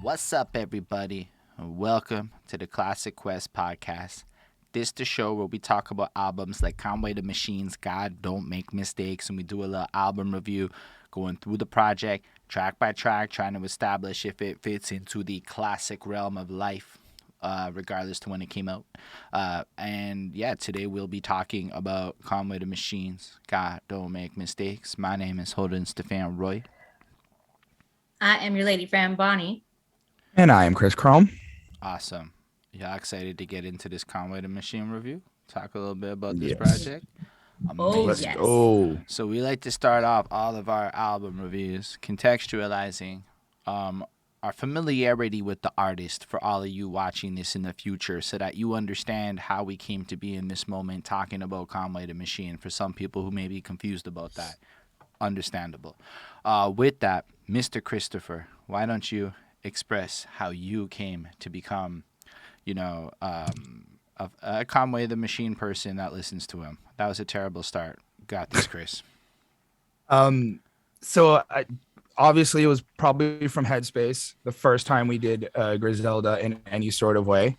What's up, everybody? Welcome to the Classic Quest podcast. This the show where we talk about albums like Conway the Machine's God Don't Make Mistakes, and we do a little album review, going through the project track by track, trying to establish if it fits into the classic realm of life, regardless to when it came out. And yeah, today we'll be talking about Conway the Machine's God Don't Make Mistakes. My name is Holden Stephan Roy. I am your lady friend, Bonnie. And I am Chris Chrome. Awesome. Y'all excited to get into this Conway the Machine review? Talk a little bit about this Yes. project? Oh, Let's Amazing. yes. go. So we like to start off all of our album reviews contextualizing our familiarity with the artist for all of you watching this in the future, so that you understand how we came to be in this moment talking about Conway the Machine. For some people who may be confused about that, understandable. With that, Mr. Christopher, why don't you express how you came to become, a Conway the Machine person that listens to him? That was a terrible start. Got this, Chris. Um, so obviously it was probably from Headspace the first time we did Griselda in any sort of way,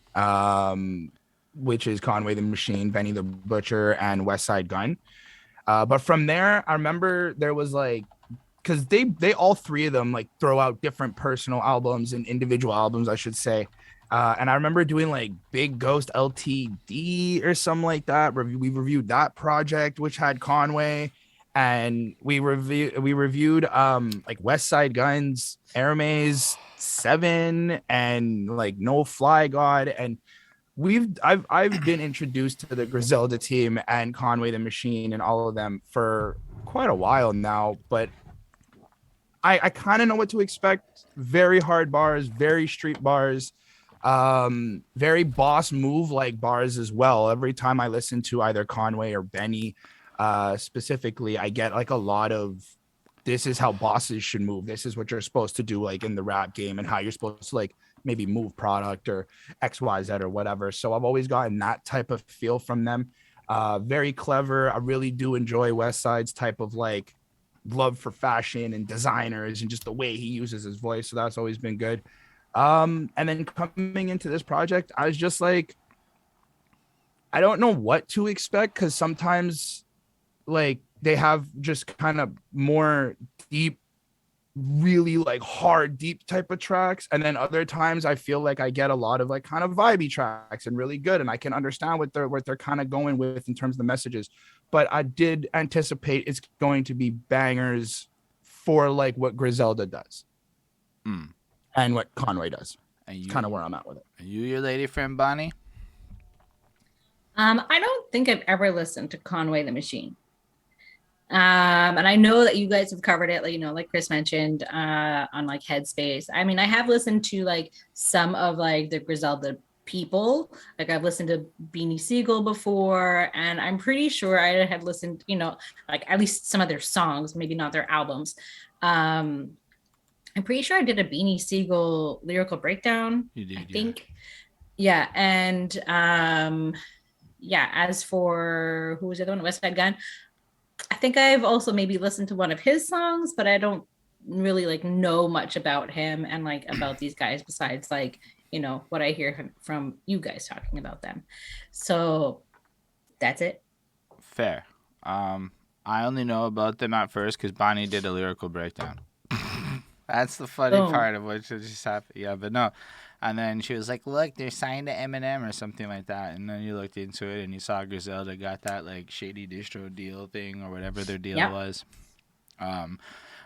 which is Conway the Machine, Benny the Butcher, and Westside Gunn. But from there, I remember there was like, because they all three of them like throw out different personal albums and individual albums, I should say. And I remember doing like Big Ghost LTD or something like that. We reviewed that project, which had Conway, and we reviewed like West Side Guns, Hermes 7, and like No Fly God. And I've been introduced to the Griselda team and Conway the Machine and all of them for quite a while now, but I kind of know what to expect. Very hard bars, very street bars, very boss move like bars as well. Every time I listen to either Conway or Benny, specifically, I get like a lot of, this is how bosses should move. This is what you're supposed to do, like in the rap game, and how you're supposed to like maybe move product or XYZ or whatever. So I've always gotten that type of feel from them. Very clever. I really do enjoy West Side's type of like love for fashion and designers and just the way he uses his voice. So that's always been good. And then coming into this project, I was just like, I don't know what to expect, because sometimes like they have just kind of more deep, really like hard, deep type of tracks. And then other times I feel like I get a lot of like kind of vibey tracks and really good. And I can understand what they're kind of going with in terms of the messages. But I did anticipate it's going to be bangers for like what Griselda does Mm. and what Conway does. And It's you, kind of where I'm at with it. your lady friend Bonnie. I don't think I've ever listened to Conway the Machine. And I know that you guys have covered it, like, like Chris mentioned, on like Headspace. I mean, I have listened to like some of like the Griselda people. Like I've listened to Beanie Sigel before, and I'm pretty sure I had listened, like at least some of their songs, maybe not their albums. Um, I'm pretty sure I did a Beanie Siegel lyrical breakdown. You I did, yeah. think, yeah, and yeah. As for who was the other one, West Side Gun, I think I've also maybe listened to one of his songs, but I don't really like know much about him and like about these guys besides like what I hear from you guys talking about them. So that's it. Fair. I only know about them at first because Bonnie did a lyrical breakdown. That's the funny Boom. part of what just happened. Yeah, but no. And then she was like, "Look, they're signed to Eminem or something like that." And then you looked into it and you saw Griselda got that like shady distro deal thing or whatever their deal Yep. was. Um,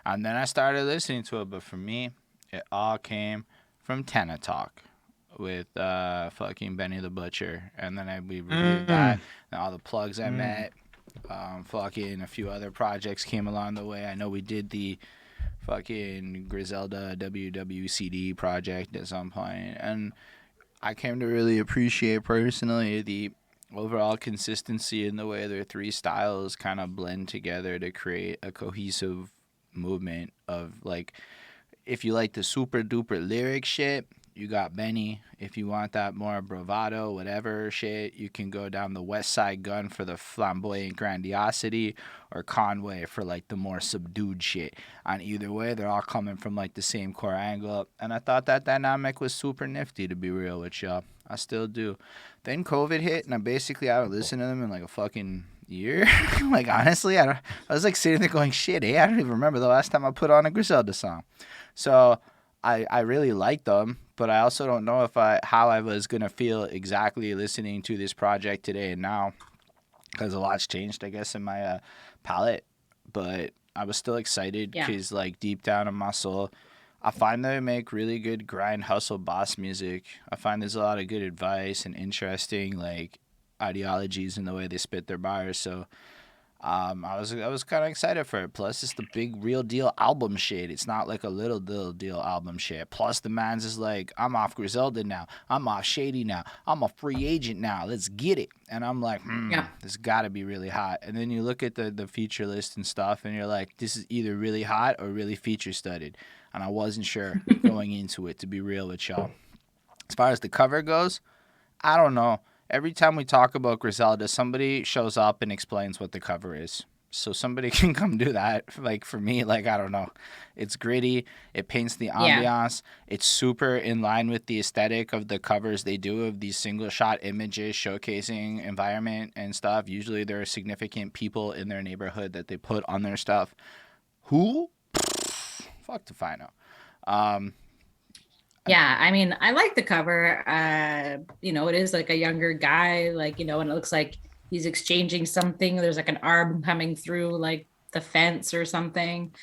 and then I started listening to it, but for me, it all came from Tenna Talk with fucking Benny the Butcher, and then we reviewed that and all the plugs I met. Fucking a few other projects came along the way. I know we did the fucking Griselda WWCD project at some point, and I came to really appreciate personally the overall consistency in the way their three styles kind of blend together to create a cohesive movement of like, if you like the super duper lyric shit, you got Beanie. If you want that more bravado, whatever shit, you can go down the Westside Gunn for the flamboyant grandiosity, or Conway for like the more subdued shit. On either way, they're all coming from like the same core angle, and I thought that dynamic was super nifty, to be real with y'all. I still do. Then COVID hit, and I basically haven't listened to them in like a fucking year. Like honestly, I was like sitting there going, shit, I don't even remember the last time I put on a Griselda song. So I really like them, but I also don't know how I was gonna feel exactly listening to this project today and now, because a lot's changed, I guess, in my palette. But I was still excited because, like, deep down in my soul, I find they make really good grind, hustle, boss music. I find there's a lot of good advice and interesting, like, ideologies in the way they spit their bars. So I was kind of excited for it. Plus, it's the big real deal album shit. It's not like a little deal album shit. Plus, the man's is like, I'm off Griselda now. I'm off Shady now. I'm a free agent now. Let's get it. And I'm like, this got to be really hot. And then you look at the feature list and stuff, and you're like, this is either really hot or really feature studded. And I wasn't sure going into it, to be real with y'all. As far as the cover goes, I don't know. Every time we talk about Griselda, somebody shows up and explains what the cover is. So somebody can come do that. Like, for me, like, I don't know. It's gritty. It paints the ambiance. It's super in line with the aesthetic of the covers they do of these single shot images showcasing environment and stuff. Usually there are significant people in their neighborhood that they put on their stuff. Who? Fuck if I know. Yeah, I mean, I like the cover. It is like a younger guy, like, and it looks like he's exchanging something. There's like an arm coming through like the fence or something.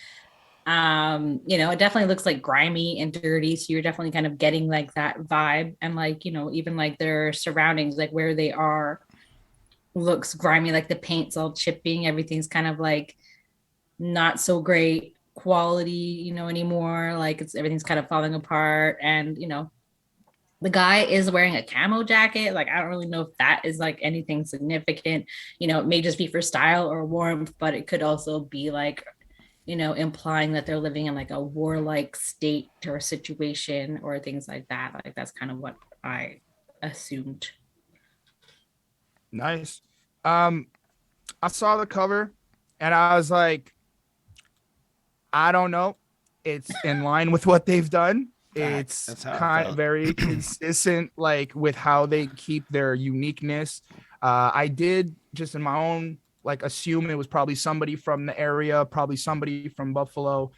It definitely looks like grimy and dirty. So you're definitely kind of getting like that vibe. And like, even like their surroundings, like where they are, looks grimy, like the paint's all chipping. Everything's kind of like not so great quality, anymore. Like everything's kind of falling apart. And, the guy is wearing a camo jacket. Like, I don't really know if that is like anything significant. It may just be for style or warmth, but it could also be like, implying that they're living in like a warlike state or situation or things like that. Like, that's kind of what I assumed. Nice. I saw the cover and I was like, I don't know. It's in line with what they've done. It's kind of very consistent, like with how they keep their uniqueness. I did just in my own, like, assume it was probably somebody from the area, probably somebody from Buffalo,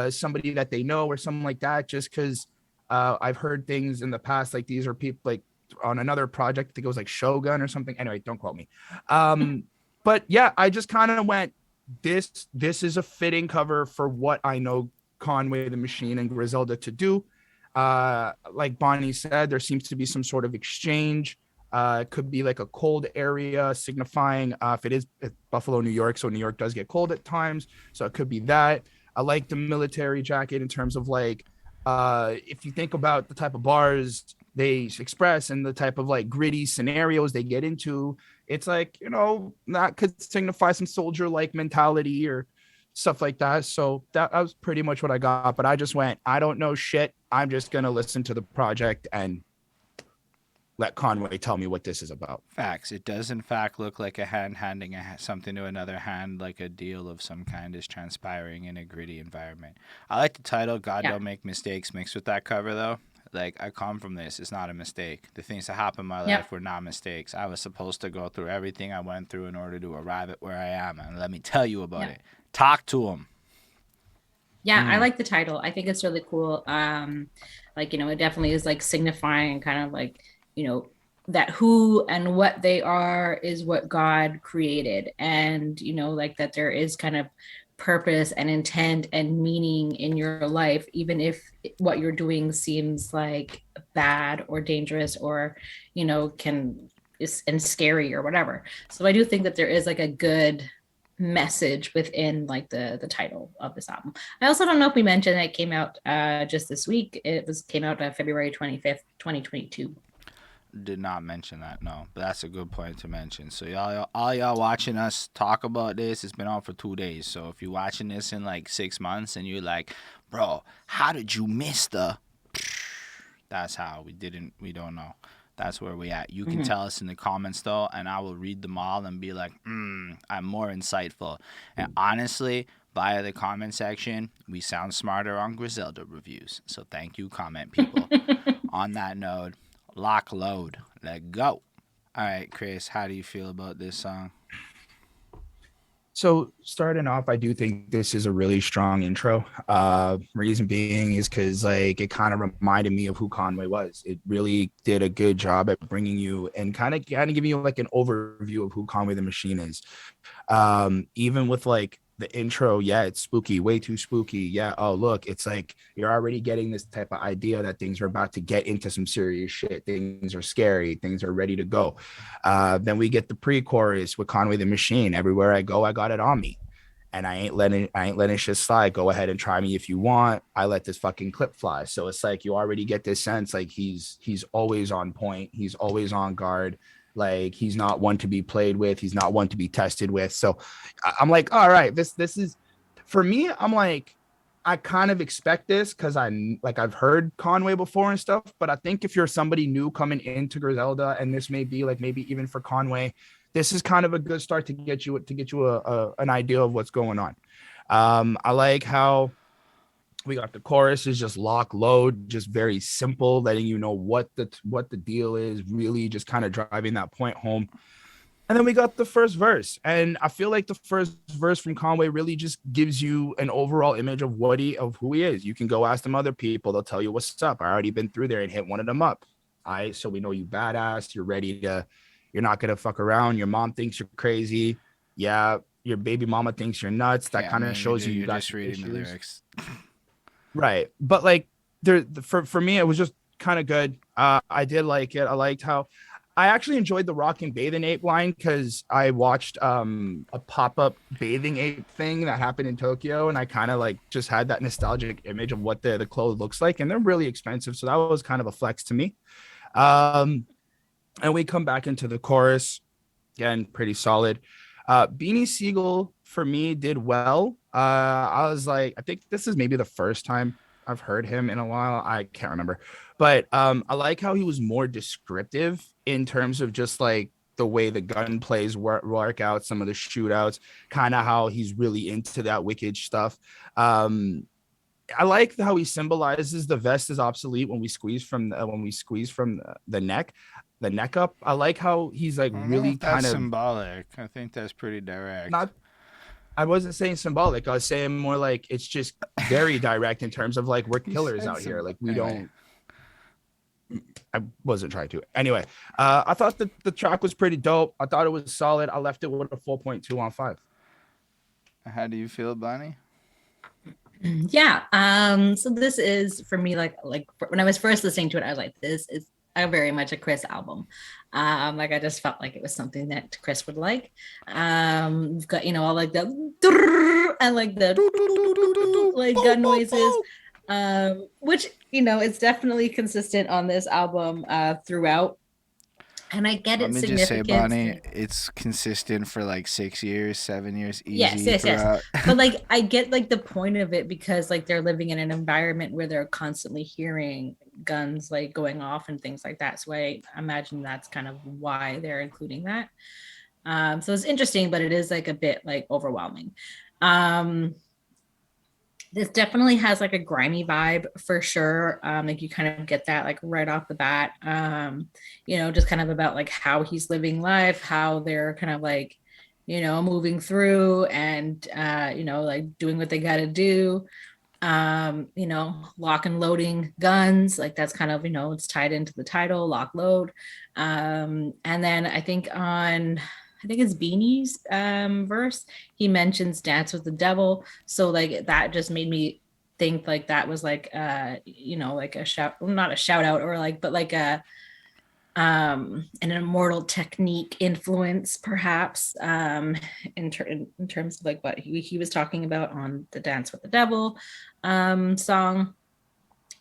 somebody that they know or something like that, just because I've heard things in the past, like these are people like on another project, I think it was like Shogun or something. Anyway, don't quote me. But yeah, I just kind of went, this is a fitting cover for what I know Conway the Machine and Griselda to do. Like Bonnie said, there seems to be some sort of exchange. It could be like a cold area signifying if it is Buffalo, New York. So New York does get cold at times. So it could be that. I like the military jacket in terms of like, if you think about the type of bars they express and the type of like gritty scenarios they get into, it's like, that could signify some soldier like mentality or stuff like that. So that was pretty much what I got. But I just went, I don't know shit. I'm just going to listen to the project and let Conway tell me what this is about. Facts. It does, in fact, look like a hand handing something to another hand, like a deal of some kind is transpiring in a gritty environment. I like the title, God Don't Make Mistakes, mixed with that cover, though. Like, I come from this. It's not a mistake. The things that happened in my life were not mistakes. I was supposed to go through everything I went through in order to arrive at where I am. And let me tell you about it. Talk to them. Yeah, I like the title. I think it's really cool. It definitely is like signifying kind of like, that who and what they are is what God created. And, like that there is kind of purpose and intent and meaning in your life, even if what you're doing seems like bad or dangerous or, and scary or whatever. So I do think that there is like a good message within like the title of this album. I also don't know if we mentioned that it came out just this week. It came out February 25th, 2022. Did not mention that, no, but that's a good point to mention. So all y'all watching us talk about this, it's been on for 2 days. So if you're watching this in like 6 months and you're like, bro, how did you miss That's how we don't know. That's where we at. You can Mhm. tell us in the comments though, and I will read them all and be like, I'm more insightful. And honestly, via the comment section, we sound smarter on Griselda reviews. So thank you, comment people. On that note, lock load. Let go. All right, Chris, how do you feel about this song? So starting off, I do think this is a really strong intro. Reason being is because like it kind of reminded me of who Conway was. It really did a good job at bringing you and kind of giving you like an overview of who Conway the Machine is. Even with like the intro, yeah, it's spooky, way too spooky. Yeah, oh look, it's like you're already getting this type of idea that things are about to get into some serious shit. Things are scary, things are ready to go. Then we get the pre-chorus with Conway the Machine. Everywhere I go, I got it on me. And I ain't letting shit slide. Go ahead and try me if you want. I let this fucking clip fly. So it's like you already get this sense like he's always on point. He's always on guard. Like he's not one to be played with. He's not one to be tested with. So I'm like, all right, this is for me. I'm like, I kind of expect this because I've heard Conway before and stuff. But I think if you're somebody new coming into Griselda, and this may be like maybe even for Conway, this is kind of a good start to get you an idea of what's going on. I like how we got the chorus is just lock load, just very simple, letting you know what the deal is, really just kind of driving that point home. And then we got the first verse, and I feel like the first verse from Conway really just gives you an overall image of of who he is. You can go ask them other people; they'll tell you what's up. I already been through there and hit one of them up. All right, so we know you badass. You're ready to. You're not gonna fuck around. Your mom thinks you're crazy. Yeah, your baby mama thinks you're nuts. That Yeah, I kind of mean, shows you you're got just some reading the issues. lyrics. Right. But like for me, it was just kind of good. I did like it. I liked how I actually enjoyed the rocking bathing ape line because I watched a pop-up bathing ape thing that happened in Tokyo, and I kind of like just had that nostalgic image of what the clothes looks like, and they're really expensive. So that was kind of a flex to me. Um, and we come back into the chorus again, pretty solid. Beanie Sigel for me did well. I was like, I think this is maybe the first time I've heard him in a while. I can't remember, but I like how he was more descriptive in terms of just like the way the gun plays work out, some of the shootouts, kind of how he's really into that wicked stuff. Um, I like how he symbolizes the vest is obsolete when we squeeze from the neck, the neck up. I like how he's like I don't know really if that's kind of symbolic. I think that's pretty direct. not. I wasn't saying symbolic. I was saying more like it's just very direct in terms of like we're He killers said out here. Like we anyway. don't. I wasn't trying to. Anyway, I thought that the track was pretty dope. I thought it was solid. I left it with a 4.2 on 5. How do you feel, Bonnie? Yeah. So this is for me like when I was first listening to it, I was like, this is a very much a Chris album. Like I just felt like it was something that Chris would like. You've got all like the and like the like gun noises, which is definitely consistent on this album throughout. And I get Let its me just say, significance. Bonnie, it's consistent for like 6 years, 7 years, Yes, easy yes, yes. throughout. But like I get like the point of it because like they're living in an environment where they're constantly hearing guns like going off and things like that. So I imagine that's kind of why they're including that. So it's interesting, but it is like a bit like overwhelming. Um, this definitely has like a grimy vibe for sure. Like you kind of get that like right off the bat. Just kind of about like how he's living life, how they're kind of like, moving through and like doing what they gotta do. Lock and loading guns, like that's kind of, it's tied into the title, lock load. And then I think it's Beanie's verse. He mentions Dance with the Devil. So like that just made me think like that was like like a shout, well, not a shout out or like, but like an immortal technique influence perhaps in terms of like what he was talking about on the Dance with the Devil song.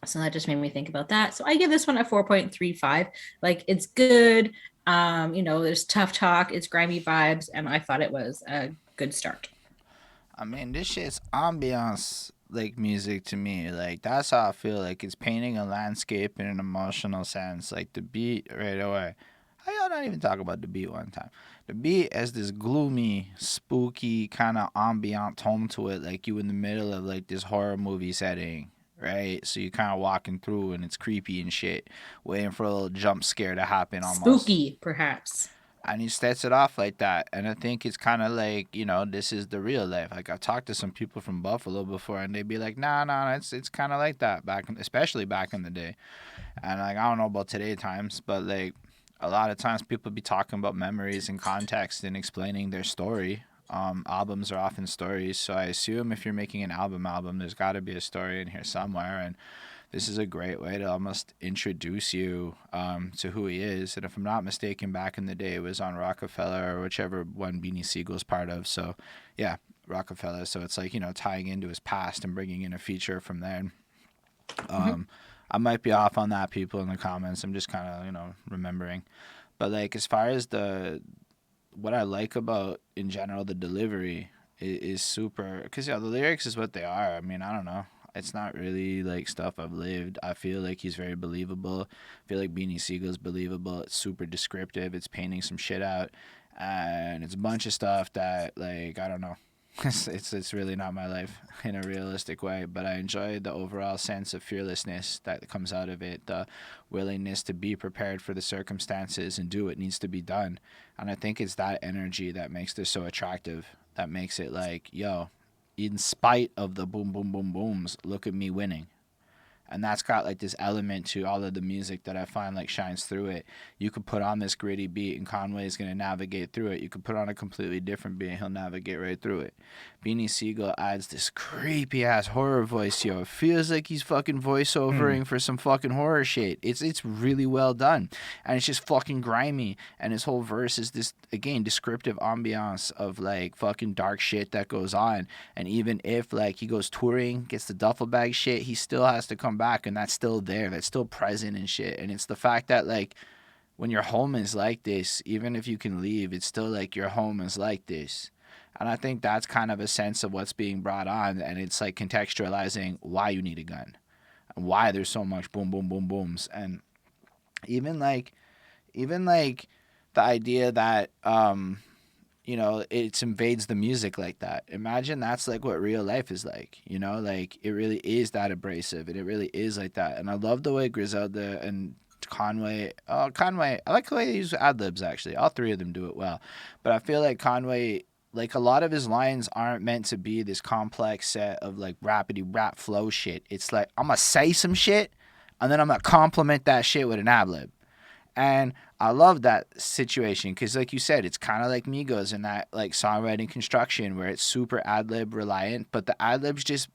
So that just made me think about that. So I give this one a 4.35. Like it's good. There's tough talk, it's grimy vibes, and I thought it was a good start. I mean, this shit's ambiance like music to me. Like that's how I feel. Like it's painting a landscape in an emotional sense. Like the beat right away. How y'all not even talk about the beat one time? The beat has this gloomy, spooky kind of ambient tone to it, like you in the middle of like this horror movie setting, right? So you're kind of walking through and it's creepy and shit, waiting for a little jump scare to happen almost. Spooky, perhaps. And he starts it off like that, and I think it's kind of like, this is the real life. Like I talked to some people from Buffalo before, and they'd be like, nah, it's kind of like that especially back in the day. And like I don't know about today times, but like a lot of times people be talking about memories and context and explaining their story. Albums are often stories, so I assume if you're making an album, there's got to be a story in here somewhere, and this is a great way to almost introduce you to who he is. And if I'm not mistaken, back in the day, it was on Rockefeller or whichever one Beanie Siegel's part of. So, yeah, Rockefeller. So it's like, tying into his past and bringing in a feature from there. I might be off on that, people in the comments. I'm just kind of, remembering. But, like, as far as what I like about, in general, the delivery is super. Because, the lyrics is what they are. I mean, I don't know. It's not really like stuff I've lived. I feel like he's very believable. I feel like Beanie Siegel's believable. It's super descriptive. It's painting some shit out, and it's a bunch of stuff that, like, I don't know. It's really not my life in a realistic way, but I enjoy the overall sense of fearlessness that comes out of it, the willingness to be prepared for the circumstances and do what needs to be done. And I think it's that energy that makes this so attractive, that makes it like, yo, in spite of the boom, boom, boom, booms, look at me winning. And that's got like this element to all of the music that I find like shines through it. You could put on this gritty beat and Conway is going to navigate through it. You could put on a completely different beat and he'll navigate right through it. Beanie Siegel adds this creepy ass horror voice, yo. It feels like he's fucking voiceovering for some fucking horror shit. It's really well done. And it's just fucking grimy. And his whole verse is this, again, descriptive ambiance of like fucking dark shit that goes on. And even if like he goes touring, gets the duffel bag shit, he still has to come back, and that's still there, that's still present and shit. And it's the fact that like when your home is like this, even if you can leave, it's still like your home is like this. And I think that's kind of a sense of what's being brought on, and it's like contextualizing why you need a gun and why there's so much boom boom boom booms. And even like the idea that it invades the music like that. Imagine that's like what real life is like, like it really is that abrasive, and it really is like that. And I love the way Griselda and Conway, I like the way they use ad-libs, actually. All three of them do it well. But I feel like Conway, like a lot of his lines aren't meant to be this complex set of like rapidy rap flow shit. It's like, I'm going to say some shit, and then I'm going to complement that shit with an ad-lib. And I love that situation because, like you said, it's kind of like Migos in that like songwriting construction where it's super ad-lib reliant, but the ad-libs just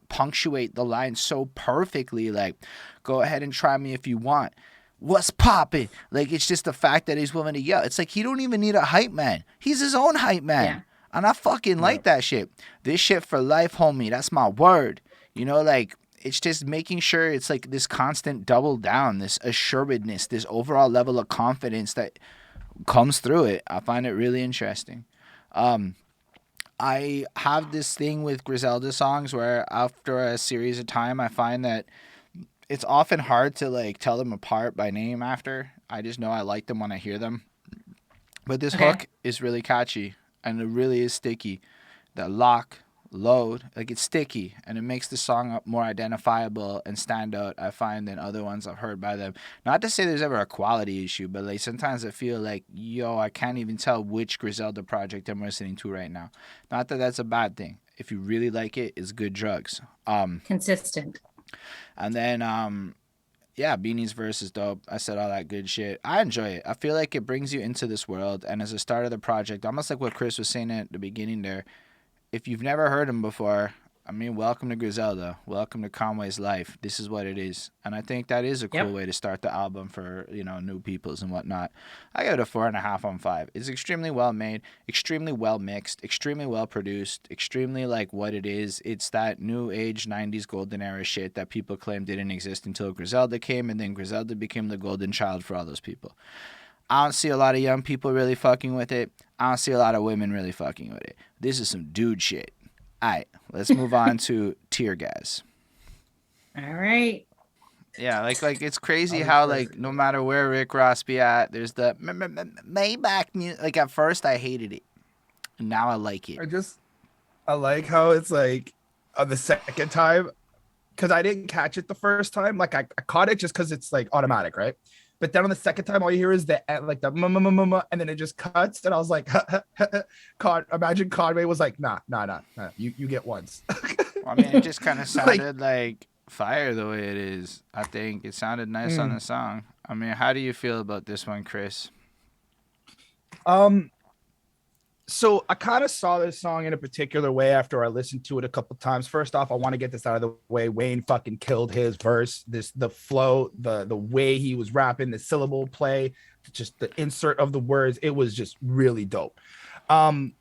punctuate the line so perfectly. Like, go ahead and try me if you want. What's poppin'? Like, it's just the fact that he's willing to yell. It's like he don't even need a hype man. He's his own hype man. Yeah. And I fucking like that shit. This shit for life, homie. That's my word. Like, it's just making sure it's like this constant double down, this assuredness, this overall level of confidence that comes through it. I find it really interesting. I have this thing with Griselda songs where after a series of time, I find that it's often hard to like tell them apart by name after. I just know I like them when I hear them. But this hook is really catchy and it really is sticky. The lock, load, like it's sticky and it makes the song more identifiable and stand out, I find, than other ones I've heard by them. Not to say there's ever a quality issue, but like sometimes I feel like, yo, I can't even tell which Griselda project I'm listening to right now. Not that that's a bad thing. If you really like it, it's good drugs. Consistent. And then Beanie's verse is dope. I said all that good shit. I enjoy it. I feel like it brings you into this world, and as a start of the project, almost like what Chris was saying at the beginning there, if you've never heard him before, I mean, welcome to Griselda. Welcome to Conway's life. This is what it is. And I think that is a cool way to start the album for, new peoples and whatnot. I give it a 4.5 on 5. It's extremely well made, extremely well mixed, extremely well produced, extremely like what it is. It's that new age 90s golden era shit that people claim didn't exist until Griselda came, and then Griselda became the golden child for all those people. I don't see a lot of young people really fucking with it. I don't see a lot of women really fucking with it. This is some dude shit. All right, let's move on to Tear Gas. All right. Yeah, like it's crazy Oh, how sure. like no matter where Rick Ross be at, there's the Maybach music. Like at first I hated it, and now I like it. I like how it's like on the second time, because I didn't catch it the first time. Like I caught it just because it's like automatic, right? But then on the second time, all you hear is the like the and then it just cuts, and I was like, imagine Conway was like, nah, you get once. Well, I mean, it just kind of Like, sounded like fire the way it is. I think it sounded nice on the song. I mean, how do you feel about this one, Chris? um, so I kind of saw this song in a particular way after I listened to it a couple times. First off, I want to get this out of the way. Wayne fucking killed his verse. The flow, the way he was rapping, the syllable play, just the insert of the words. It was just really dope. Um,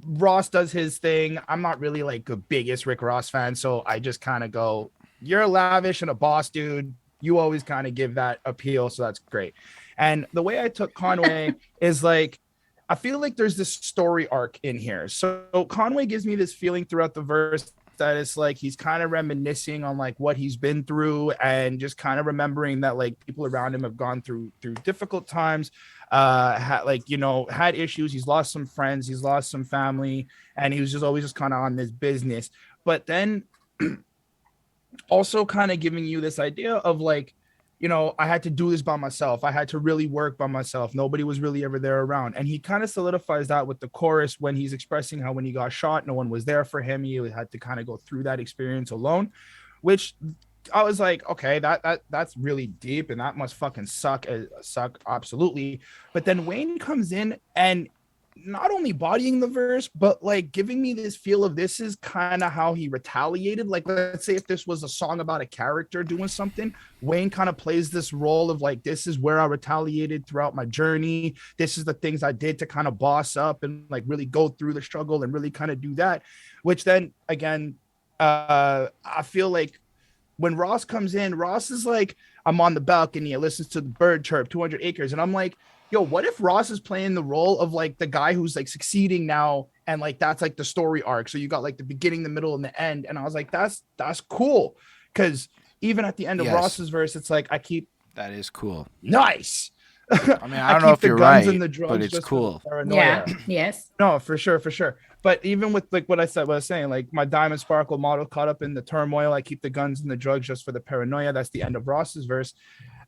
Ross does his thing. I'm not really like the biggest Rick Ross fan, so I just kind of go, "You're lavish and a boss, dude. You always kind of give that appeal, so that's great." And the way I took Conway is like, I feel like there's this story arc in here. So Conway gives me this feeling throughout the verse that it's like he's kind of reminiscing on like what he's been through and just kind of remembering that like people around him have gone through difficult times, had issues. He's lost some friends, he's lost some family, and he was just always just kind of on this business. But then also kind of giving you this idea of like, I had to do this by myself. I had to really work by myself. Nobody was really ever there around. And he kind of solidifies that with the chorus when he's expressing how when he got shot, no one was there for him. He had to kind of go through that experience alone, which I was like, okay, that's really deep, and that must fucking suck absolutely. But then Wayne comes in and not only bodying the verse, but like giving me this feel of this is kind of how he retaliated. Like, let's say if this was a song about a character doing something, Wayne kind of plays this role of like, this is where I retaliated throughout my journey. This is the things I did to kind of boss up and like really go through the struggle and really kind of do that. Which then again, I feel like when Ross comes in, Ross is like, I'm on the balcony, I listens to the bird chirp, 200 acres. And I'm like, yo, what if Ross is playing the role of like the guy who's like succeeding now, and like that's like the story arc. So you got like the beginning, the middle, and the end. And I was like, that's cool. Because even at the end of Ross's verse, it's like that is cool. Nice. I mean, I don't know if you're right, but it's cool. Yeah. Yes. No, for sure. But even with like what I was saying, like my diamond sparkle model caught up in the turmoil. I keep the guns and the drugs just for the paranoia. That's the end of Ross's verse.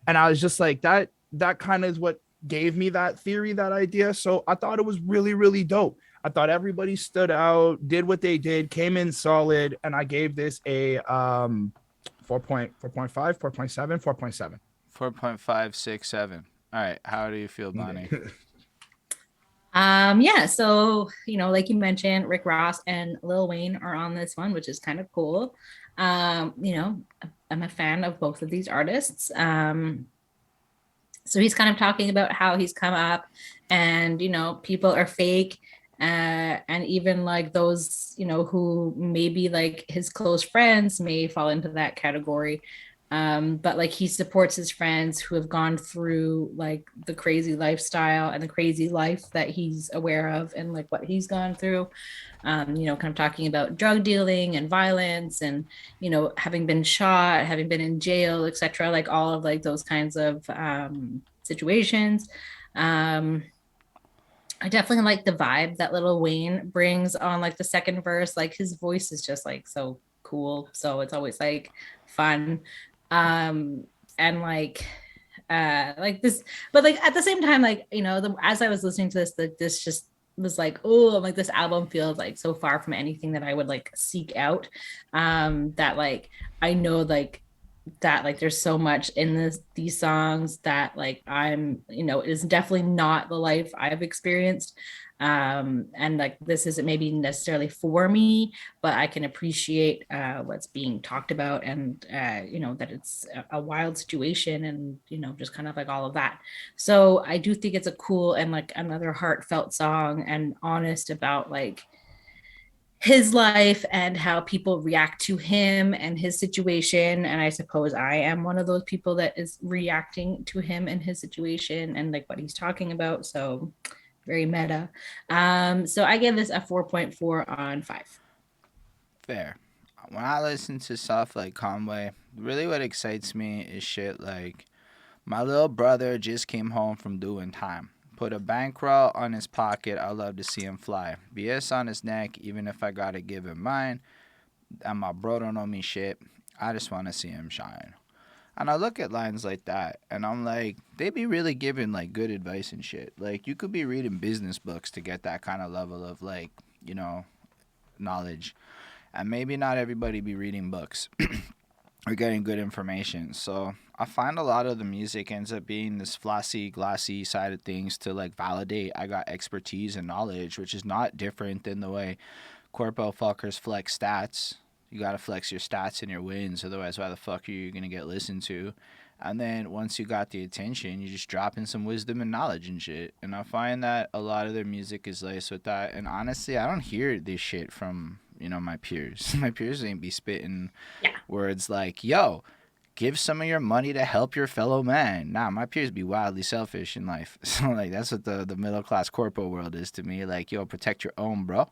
And I was just like, that kind of is what gave me that theory, that idea. So I thought it was really, really dope. I thought everybody stood out, did what they did, came in solid. And I gave this a 4.5, 4.7, 4.7. 4.567. All right. How do you feel, Bonnie? Yeah, so like you mentioned, Rick Ross and Lil Wayne are on this one, which is kind of cool. I'm a fan of both of these artists. So he's kind of talking about how he's come up and people are fake, and even like those who maybe like his close friends may fall into that category. But like he supports his friends who have gone through like the crazy lifestyle and the crazy life that he's aware of and like what he's gone through. Kind of talking about drug dealing and violence and having been shot, having been in jail, etc. Like all of like those kinds of situations. I definitely like the vibe that Lil Wayne brings on like the second verse. Like his voice is just like so cool, so it's always like fun. And like this, but like at the same time, like as I was listening to this, like this just was like, oh, like this album feels like so far from anything that I would like seek out. That like I know like that like there's so much in these songs that like I'm it is definitely not the life I've experienced. And like this isn't maybe necessarily for me, but I can appreciate what's being talked about, and that it's a wild situation, and just kind of like all of that. So I do think it's a cool and like another heartfelt song and honest about like his life and how people react to him and his situation. And I suppose I am one of those people that is reacting to him and his situation and like what he's talking about. So very meta. So I give this a 4.4 on 5. Fair. When I listen to stuff like Conway, really what excites me is shit like my little brother just came home from doing time. Put a bankroll on his pocket, I love to see him fly. BS on his neck, even if I gotta give him mine. And my bro don't know me shit. I just wanna see him shine. And I look at lines like that and I'm like, they be really giving like good advice and shit. Like you could be reading business books to get that kind of level of like, knowledge. And maybe not everybody be reading books or getting good information. So I find a lot of the music ends up being this flossy, glossy side of things to like validate I got expertise and knowledge, which is not different than the way corpo fuckers flex stats. You gotta flex your stats and your wins, otherwise why the fuck are you gonna get listened to? And then once you got the attention, you just drop in some wisdom and knowledge and shit. And I find that a lot of their music is laced with that. And honestly, I don't hear this shit from, my peers. My peers ain't be spitting words like, yo, give some of your money to help your fellow man. Nah, my peers be wildly selfish in life. So, like, that's what the middle class corpo world is to me. Like, yo, protect your own, bro.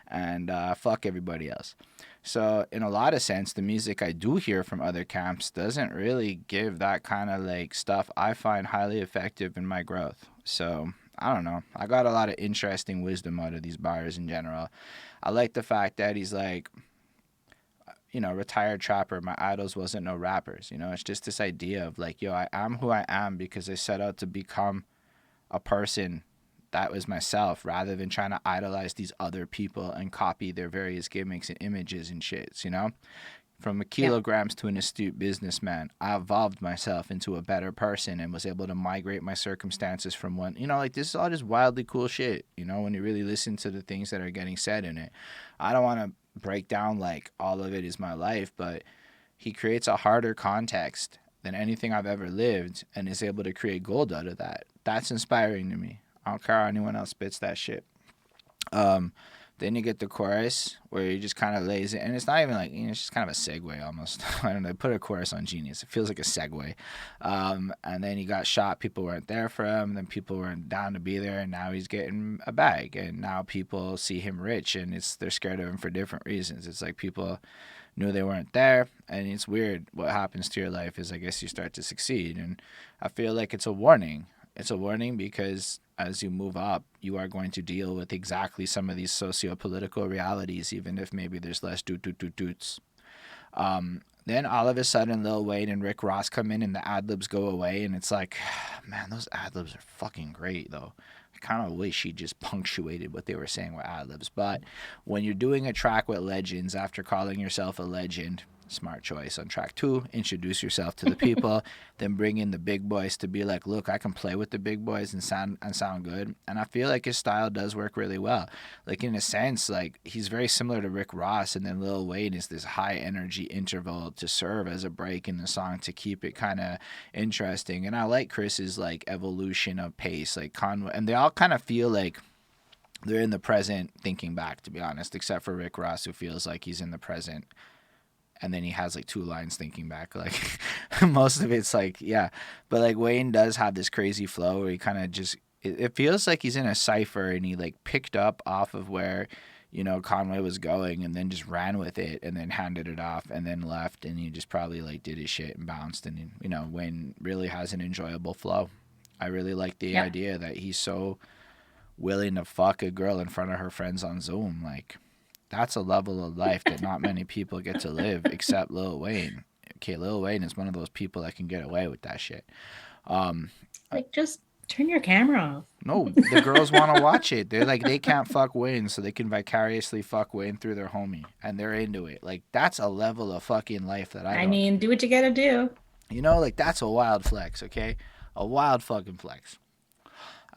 And fuck everybody else. So, in a lot of sense, the music I do hear from other camps doesn't really give that kind of, like, stuff I find highly effective in my growth. So, I don't know. I got a lot of interesting wisdom out of these bars in general. I like the fact that he's like, retired trapper. My idols wasn't no rappers. It's just this idea of like, yo, I am who I am because I set out to become a person that was myself rather than trying to idolize these other people and copy their various gimmicks and images and shits, From a kilograms to an astute businessman, I evolved myself into a better person and was able to migrate my circumstances from one, like this is all just wildly cool shit, when you really listen to the things that are getting said in it. I don't want to break down like all of it is my life, but he creates a harder context than anything I've ever lived and is able to create gold out of that. That's inspiring to me. I don't care how anyone else spits that shit. Then you get the chorus where he just kind of lays it, and it's not even like, it's just kind of a segue almost. I don't know, put a chorus on Genius. It feels like a segue. And then he got shot. People weren't there for him. Then people weren't down to be there, and now he's getting a bag. And now people see him rich, and they're scared of him for different reasons. It's like people knew they weren't there, and it's weird. What happens to your life is I guess you start to succeed, and I feel like it's a warning. It's a warning because as you move up, you are going to deal with exactly some of these socio-political realities, even if maybe there's less doot-doot-doot-doots. Then all of a sudden, Lil Wayne and Rick Ross come in and the ad-libs go away, and it's like, man, those ad-libs are fucking great, though. I kind of wish he just punctuated what they were saying with ad-libs. But when you're doing a track with legends, after calling yourself a legend, smart choice on track 2, introduce yourself to the people, then bring in the big boys to be like, look, I can play with the big boys and sound good. And I feel like his style does work really well. Like in a sense, like he's very similar to Rick Ross, and then Lil Wayne is this high energy interval to serve as a break in the song to keep it kind of interesting. And I like Chris's like evolution of pace, like Conway, and they all kind of feel like they're in the present thinking back, to be honest, except for Rick Ross, who feels like he's in the present and then he has like 2 lines thinking back. Like most of it's like, yeah, but like Wayne does have this crazy flow where he kind of just, it feels like he's in a cipher and he like picked up off of where Conway was going and then just ran with it and then handed it off and then left, and he just probably like did his shit and bounced. And Wayne really has an enjoyable flow. I really like the idea that he's so willing to fuck a girl in front of her friends on Zoom. Like, that's a level of life that not many people get to live except Lil Wayne. Okay, Lil Wayne is one of those people that can get away with that shit. Like, just turn your camera off. No, the girls want to watch it. They're like, they can't fuck Wayne, so they can vicariously fuck Wayne through their homie, and they're into it. Like, that's a level of fucking life that I mean, do what you gotta do. Like, that's a wild flex, okay? A wild fucking flex.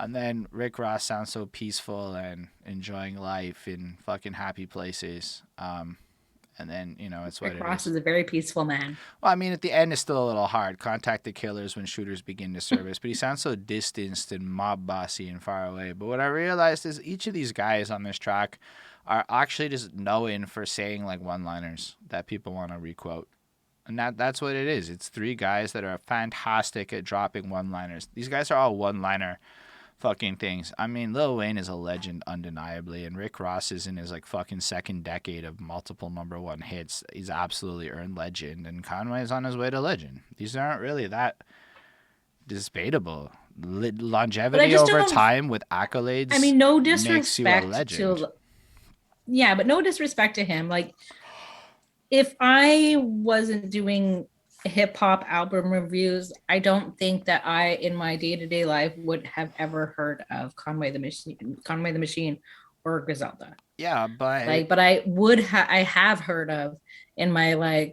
And then Rick Ross sounds so peaceful and enjoying life in fucking happy places. And then, it's what Rick Ross is a very peaceful man. Well, I mean, at the end, it's still a little hard. Contact the killers when shooters begin to service. But he sounds so distanced and mob bossy and far away. But what I realized is each of these guys on this track are actually just known for saying, like, one-liners that people want to requote. And that's what it is. It's 3 guys that are fantastic at dropping one-liners. These guys are all one-liner fucking things. I mean, Lil Wayne is a legend undeniably, and Rick Ross is in his like fucking second decade of multiple #1 hits. He's absolutely earned legend, and Conway's on his way to legend. These aren't really that debatable. But I Longevity just over don't. time with I accolades mean, no makes you a disrespect legend. to. Yeah, but no disrespect to him. Like, if I wasn't doing hip hop album reviews, I don't think that I, in my day to day life, would have ever heard of Conway the Machine, or Griselda. Yeah, But I have heard of in my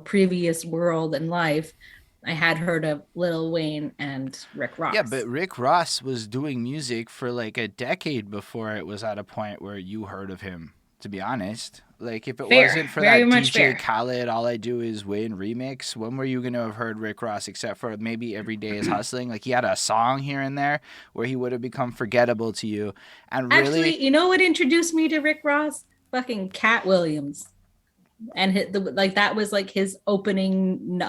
previous world and life. I had heard of Lil Wayne and Rick Ross. Yeah, but Rick Ross was doing music for like a decade before it was at a point where you heard of him, to be honest. Like, if it wasn't for that DJ Khaled, All I Do Is Win remix, when were you going to have heard Rick Ross except for maybe Every Day Is Hustling? Like, he had a song here and there where he would have become forgettable to you. And really, actually, you know what introduced me to Rick Ross? Fucking Cat Williams. And that was like his opening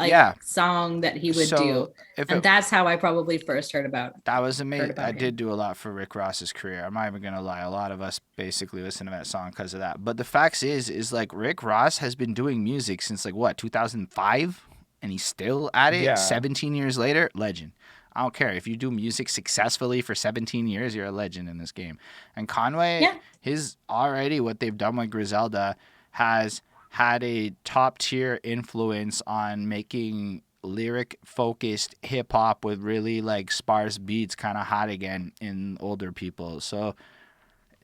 song that he would do, and that's how I probably first heard about it. That was amazing. I did do a lot for Rick Ross's career. I'm not even gonna lie. A lot of us basically listen to that song because of that. But the fact is like Rick Ross has been doing music since like what 2005, and he's still at it. 17 years later, legend. I don't care if you do music successfully for 17 years, you're a legend in this game. And Conway, his already what they've done with Griselda has had a top tier influence on making lyric focused hip hop with really like sparse beats kind of hot again in older people. So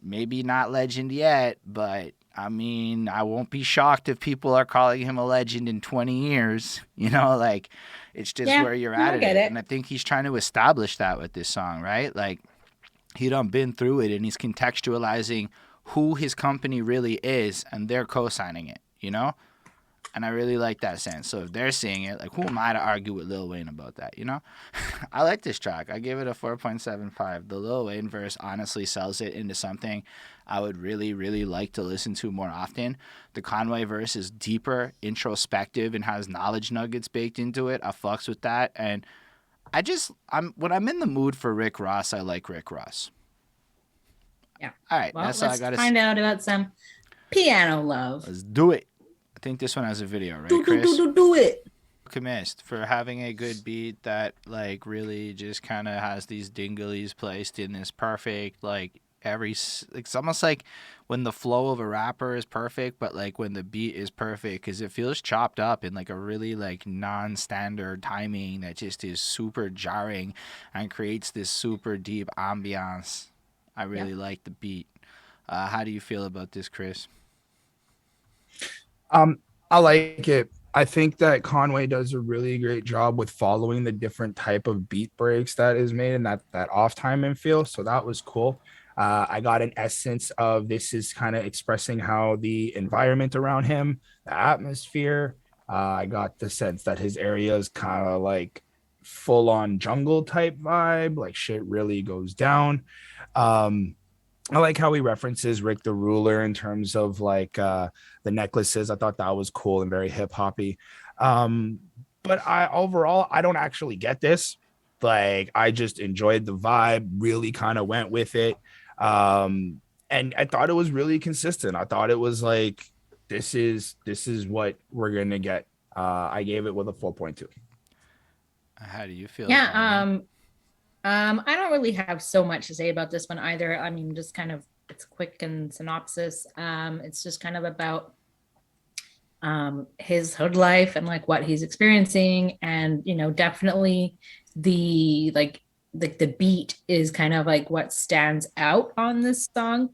maybe not legend yet, but I mean, I won't be shocked if people are calling him a legend in 20 years. You know, like it's just where you're at it. And I think he's trying to establish that with this song, right? Like he done been through it and he's contextualizing who his company really is and they're co-signing it. You know? And I really like that sense. So if they're seeing it, like, who am I to argue with Lil Wayne about that, you know? I like this track. I give it a 4.75. The Lil Wayne verse honestly sells it into something I would really, really like to listen to more often. The Conway verse is deeper, introspective, and has knowledge nuggets baked into it. I fucks with that. And when I'm in the mood for Rick Ross, I like Rick Ross. Yeah. All right. Well, that's all I got to find out about some piano love. Let's do it. I think this one has a video, right, Chris? Do it. Alchemist for having a good beat that like really just kind of has these dinglies placed in this perfect like it's almost like when the flow of a rapper is perfect, but like when the beat is perfect because it feels chopped up in like a really like non-standard timing that just is super jarring and creates this super deep ambiance. I really like the beat. How do you feel about this, Chris? I like it. I think that Conway does a really great job with following the different type of beat breaks that is made and that off time and feel. So that was cool. I got an essence of this is kind of expressing how the environment around him, the atmosphere. I got the sense that his area is kind of like full on jungle type vibe, like shit really goes down. I like how he references Rick the Ruler in terms of like the necklaces. I thought that was cool and very hip hoppy. But I don't actually get this. Like I just enjoyed the vibe, really kind of went with it. And I thought it was really consistent. I thought it was like this is what we're gonna get. I gave it with a 4.2. How do you feel? Yeah, I don't really have so much to say about this one either. I mean, just kind of it's quick and synopsis. It's just kind of about his hood life and like what he's experiencing, and definitely the the beat is kind of like what stands out on this song.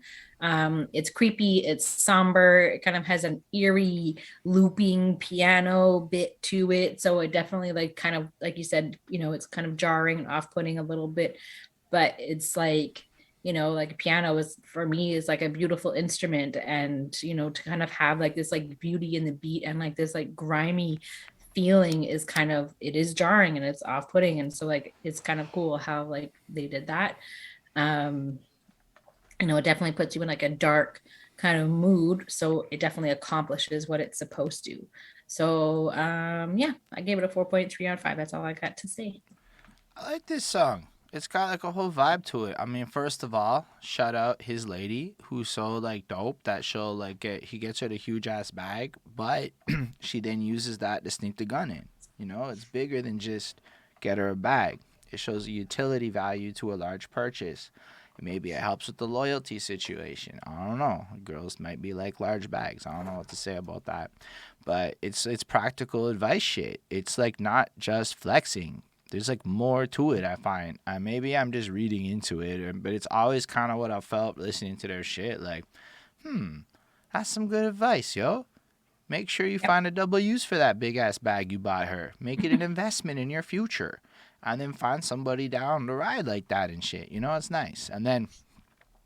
It's creepy, it's somber, it kind of has an eerie looping piano bit to it, so it definitely like kind of like you said, it's kind of jarring and off-putting a little bit, but it's like like piano is for me is like a beautiful instrument, and to kind of have like this like beauty in the beat and like this like grimy feeling is kind of, it is jarring and it's off-putting, and so like it's kind of cool how like they did that. It definitely puts you in like a dark kind of mood, so it definitely accomplishes what it's supposed to. So I gave it a 4.3 out of 5. That's all I got to say. I like this song. It's got like a whole vibe to it. I mean, first of all, shout out his lady who's so like dope that she'll like he gets her the huge ass bag, but she then uses that to sneak the gun in. You know, it's bigger than just get her a bag. It shows a utility value to a large purchase. Maybe it helps with the loyalty situation. I don't know. Girls might be like large bags. I don't know what to say about that. But it's practical advice shit. It's like not just flexing. There's like more to it, I find. Maybe I'm just reading into it, but it's always kind of what I felt listening to their shit. Like, that's some good advice, yo. Make sure you find a double use for that big ass bag you bought her. Make it an investment in your future. And then find somebody down to ride like that and shit. You know, it's nice. And then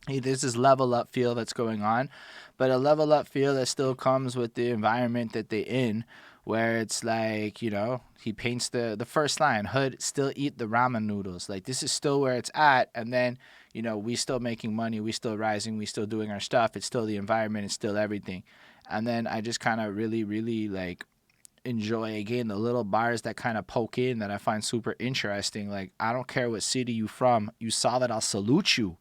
there's this level up feel that's going on, but a level up feel that still comes with the environment that they're in, where it's like, you know, he paints the first line, hood still eat the ramen noodles. Like, this is still where it's at. And then, you know, we still making money, we still rising, we still doing our stuff. It's still the environment, it's still everything. And then I just kind of really, really like enjoy again the little bars that kind of poke in that I find super interesting. Like, I don't care what city you from, you saw that, I'll salute you.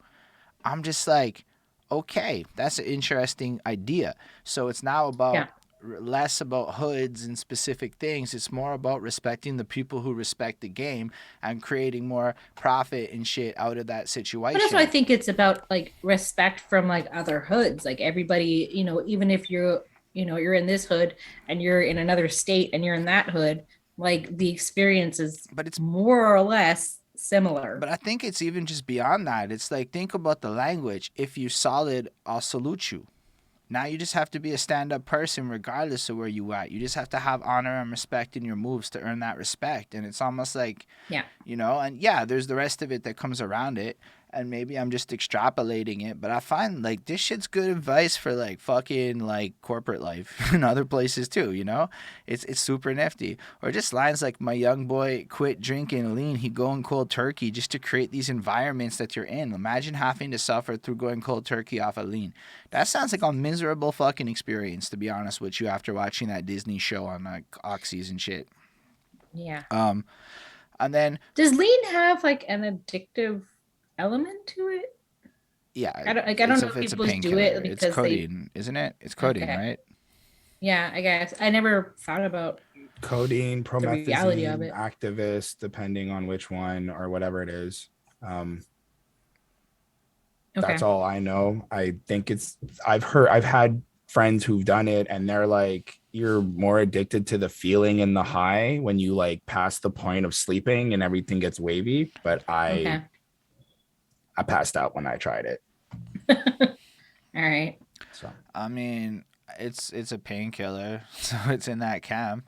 I'm just like, okay, that's an interesting idea. So it's now about less about hoods and specific things. It's more about respecting the people who respect the game and creating more profit and shit out of that situation. But that's what I think it's about, like respect from like other hoods. Like everybody, you know, even if you're in this hood and you're in another state and you're in that hood, like the experience is, but it's more or less similar. But I think it's even just beyond that. It's like, think about the language. If you solid, I'll salute you. Now you just have to be a stand-up person regardless of where you at. You just have to have honor and respect in your moves to earn that respect. And it's almost like, you know, and there's the rest of it that comes around it. And maybe I'm just extrapolating it, but I find like this shit's good advice for like fucking like corporate life and other places too, you know? It's super nifty. Or just lines like, my young boy quit drinking lean, he going cold turkey, just to create these environments that you're in. Imagine having to suffer through going cold turkey off of lean. That sounds like a miserable fucking experience, to be honest with you, after watching that Disney show on like Oxys and shit. Yeah. And then, does lean have like an addictive element to it? Yeah, I don't know if people just do it because it's codeine, isn't it? It's codeine, right? Yeah, I guess I never thought about codeine, promethazine, activist, depending on which one or whatever it is. That's all I know. I think I've had friends who've done it and they're like, you're more addicted to the feeling and the high when you like pass the point of sleeping and everything gets wavy. But I passed out when I tried it. All right. So I mean, it's a painkiller, so it's in that camp.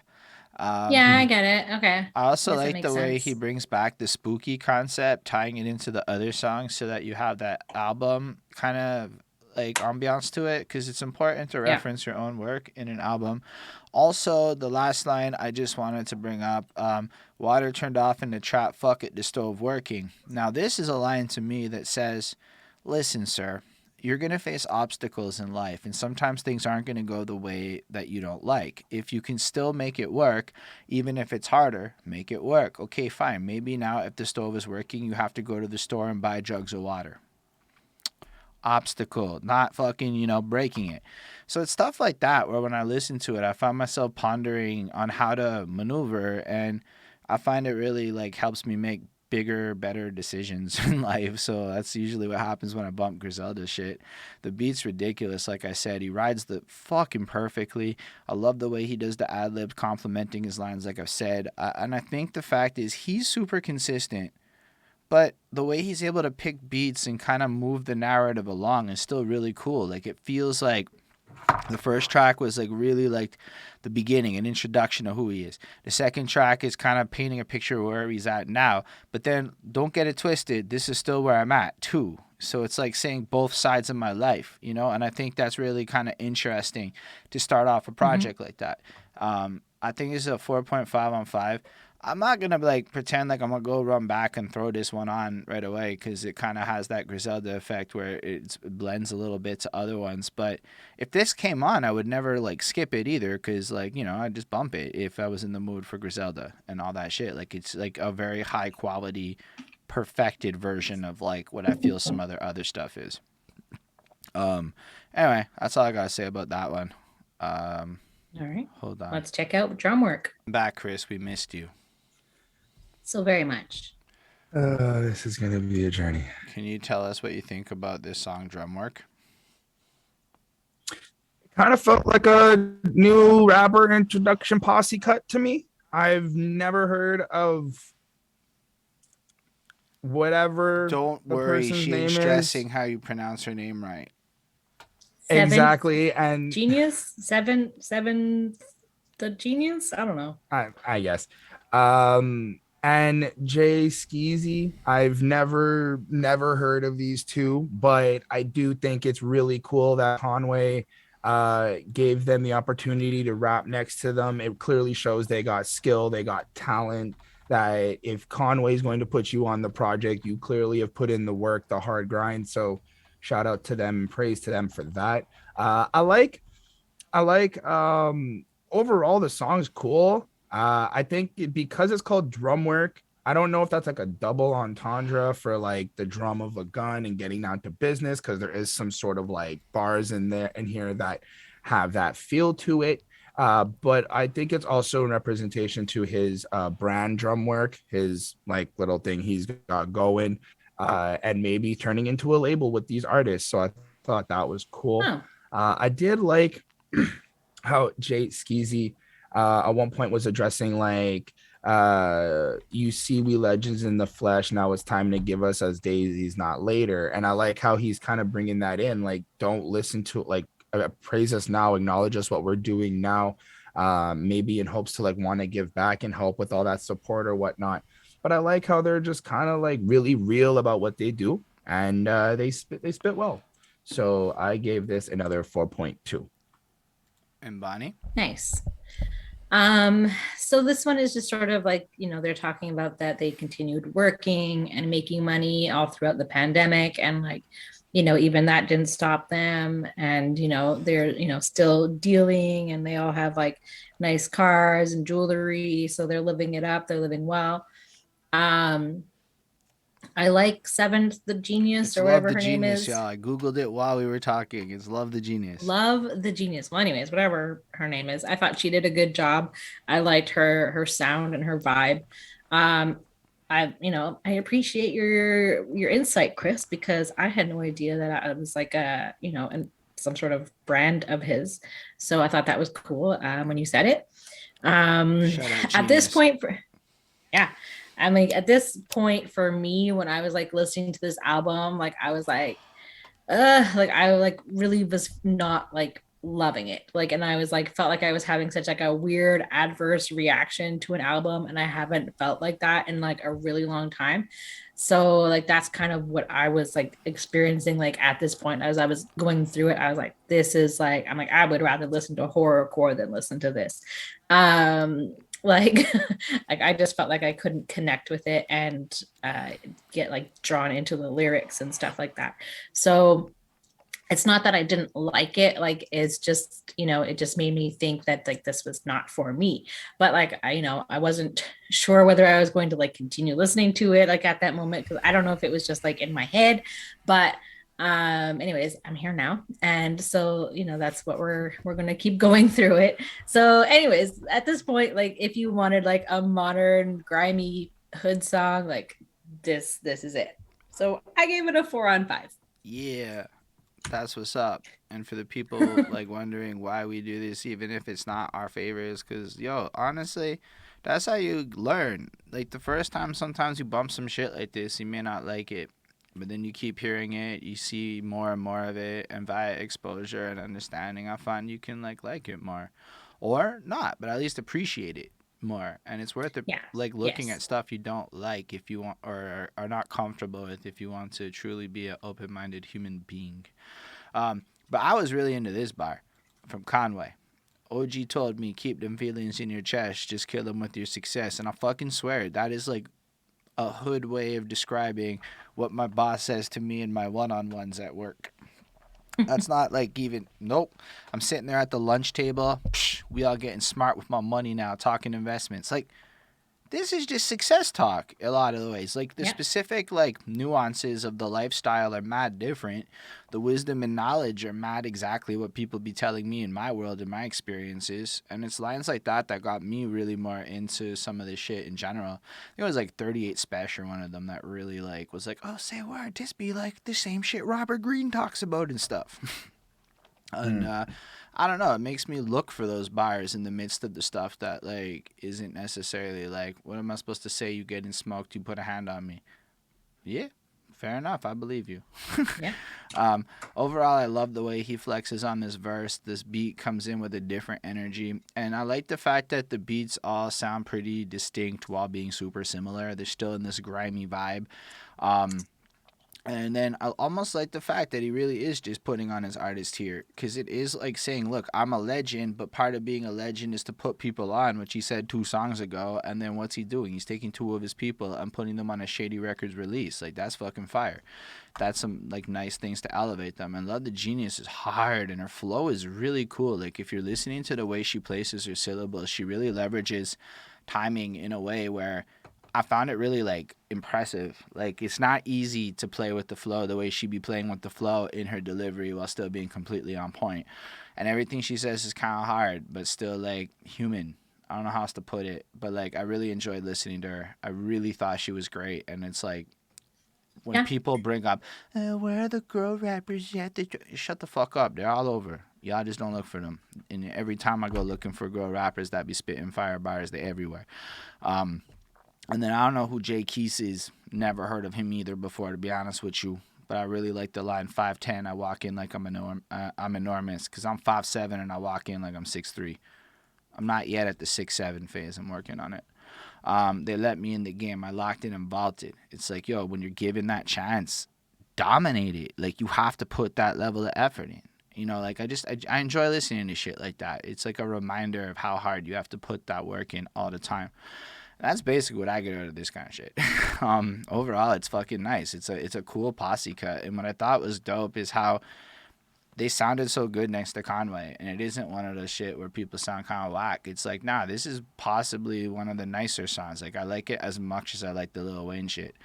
Yeah, I get it. Okay. I also like the way he brings back the spooky concept, tying it into the other songs so that you have that album kind of like ambiance to it, because it's important to reference your own work in an album. Also, the last line I just wanted to bring up, water turned off in the trap, fuck it, the stove working. Now, this is a line to me that says, listen, sir, you're going to face obstacles in life, and sometimes things aren't going to go the way that you don't like. If you can still make it work, even if it's harder, make it work. Okay, fine. Maybe now if the stove is working, you have to go to the store and buy jugs of water. Obstacle, not fucking, you know, breaking it. So it's stuff like that where when I listen to it, I find myself pondering on how to maneuver, and I find it really like helps me make bigger, better decisions in life. So that's usually what happens when I bump Griselda shit. The beat's ridiculous. Like I said, he rides the fucking perfectly. I love the way he does the ad-libs, complimenting his lines, like I've said. And I think the fact is he's super consistent, but the way he's able to pick beats and kind of move the narrative along is still really cool. Like, it feels like the first track was like really like the beginning, an introduction of who he is. The second track is kind of painting a picture of where he's at now. But then, don't get it twisted, this is still where I'm at too. So it's like saying both sides of my life, you know? And I think that's really kind of interesting to start off a project like that. I think it's a 4.5 on 5. I'm not going to like pretend like I'm going to go run back and throw this one on right away, because it kind of has that Griselda effect where it blends a little bit to other ones. But if this came on, I would never like skip it either, because like, you know, I'd just bump it if I was in the mood for Griselda and all that shit. Like, it's like a very high quality perfected version of like what I feel some other stuff is. Anyway, that's all I gotta say about that one. All right. Hold on. Let's check out Drumwork. Back, Chris. We missed you. So very much. This is gonna be a journey. Can you tell us what you think about this song, Drumwork? Kind of felt like a new rapper introduction posse cut to me. I've never heard of whatever. Don't the worry, person's she name ain't is. stressing how you pronounce her name right. Exactly, and Genius seven the genius. I don't know. I guess. And Jae Skeese, I've never heard of these two, but I do think it's really cool that Conway gave them the opportunity to rap next to them. It clearly shows they got skill, they got talent. That if Conway's going to put you on the project, you clearly have put in the work, the hard grind. So shout out to them and praise to them for that. I like overall the song's cool. I think because it's called Drumwork, I don't know if that's like a double entendre for like the drum of a gun and getting down to business, because there is some sort of like bars in here that have that feel to it. But I think it's also a representation to his brand Drumwork, his like little thing he's got going, and maybe turning into a label with these artists. So I thought that was cool. Oh. I did like how Jae Skeese at one point was addressing like you see we legends in the flesh, now it's time to give us as daisies not later. And I like how he's kind of bringing that in, like don't listen to like praise us now, acknowledge us what we're doing now, maybe in hopes to like want to give back and help with all that support or whatnot. But I like how they're just kind of like really real about what they do, and they spit well. So I gave this another 4.2. And Bonnie? Nice. So this one is just sort of like, they're talking about that they continued working and making money all throughout the pandemic, and like, even that didn't stop them, and they're still dealing, and they all have like nice cars and jewelry, so they're living it up, they're living well. I like Seventh the Genius, or whatever her name is. Yeah, I googled it while we were talking. It's Love the Genius. Love the Genius. Well, anyways, whatever her name is, I thought she did a good job. I liked her sound and her vibe. I appreciate your insight, Chris, because I had no idea that I was like some sort of brand of his. So I thought that was cool when you said it. At this point, I mean, at this point for me, when I was like listening to this album, like I was like, I like really was not like loving it. Like, and I was like, felt like I was having such like a weird adverse reaction to an album. And I haven't felt like that in like a really long time. So like, that's kind of what I was like experiencing. Like at this point, as I was going through it, I was like, this is like, I'm like, I would rather listen to horrorcore than listen to this. Like I just felt like I couldn't connect with it and get like drawn into the lyrics and stuff like that. So it's not that I didn't like it, like it's just, it just made me think that like this was not for me. But like I wasn't sure whether I was going to like continue listening to it like at that moment, because I don't know if it was just like in my head. But anyways, I'm here now, and so that's what we're gonna keep going through it. So anyways, at this point, like if you wanted like a modern grimy hood song, like this is it. So I gave it a 4 on 5. Yeah, that's what's up. And for the people like wondering why we do this, even if it's not our favorites, because honestly, that's how you learn. Like the first time, sometimes you bump some shit like this, you may not like it. But then you keep hearing it, you see more and more of it, and via exposure and understanding, I find you can like it more, or not, but at least appreciate it more. And it's worth it, like looking at stuff you don't like if you want, or are not comfortable with, if you want to truly be an open-minded human being. But I was really into this bar from Conway. OG told me, keep them feelings in your chest, just kill them with your success, and I fucking swear that is like a hood way of describing what my boss says to me in my one-on-ones at work. That's not like even, nope. I'm sitting there at the lunch table. We all getting smart with my money now, talking investments. Like, this is just success talk a lot of the ways. Like the Yeah. specific like nuances of the lifestyle are mad different. The wisdom and knowledge are mad exactly what people be telling me in my world and my experiences. And it's lines like that that got me really more into some of this shit in general. I think it was like 38 Special, one of them that really like was like, oh, say a word, this be like the same shit Robert Greene talks about and stuff. And I don't know, it makes me look for those bars in the midst of the stuff that like isn't necessarily like, what am I supposed to say? You getting smoked, you put a hand on me. Yeah, fair enough, I believe you. Yeah. Overall, I love the way he flexes on this verse. This beat comes in with a different energy, and I like the fact that the beats all sound pretty distinct while being super similar. They're still in this grimy vibe. And then I almost like the fact that he really is just putting on his artist here, because it is like saying, look, I'm a legend, but part of being a legend is to put people on, which he said 2 songs ago. And then what's he doing? He's taking 2 of his people and putting them on a Shady Records release. Like, that's fucking fire. That's some like nice things to elevate them. And Love the Genius is hard, and her flow is really cool. Like, if you're listening to the way she places her syllables, she really leverages timing in a way where I found it really like impressive. Like, it's not easy to play with the flow the way she be playing with the flow in her delivery while still being completely on point. And everything she says is kind of hard, but still like human. I don't know how else to put it, but like I really enjoyed listening to her. I really thought she was great, and it's like when people bring up, where are the girl rappers yet? Shut the fuck up. They're all over. Y'all just don't look for them. And every time I go looking for girl rappers that be spitting fire bars, they're everywhere. And then I don't know who Jae Skeese is. Never heard of him either before, to be honest with you. But I really like the line 5'10". I walk in like I'm enormous, because I'm 5'7" and I walk in like I'm 6'3". I'm not yet at the 6'7" phase. I'm working on it. They let me in the game. I locked in and vaulted. It's like, yo, when you're given that chance, dominate it. Like, you have to put that level of effort in. You know, like I enjoy listening to shit like that. It's like a reminder of how hard you have to put that work in all the time. That's basically what I get out of this kind of shit. Overall, it's fucking nice. It's a cool posse cut. And what I thought was dope is how they sounded so good next to Conway. And it isn't one of those shit where people sound kind of whack. It's like, nah, this is possibly one of the nicer songs. Like, I like it as much as I like the Lil Wayne shit.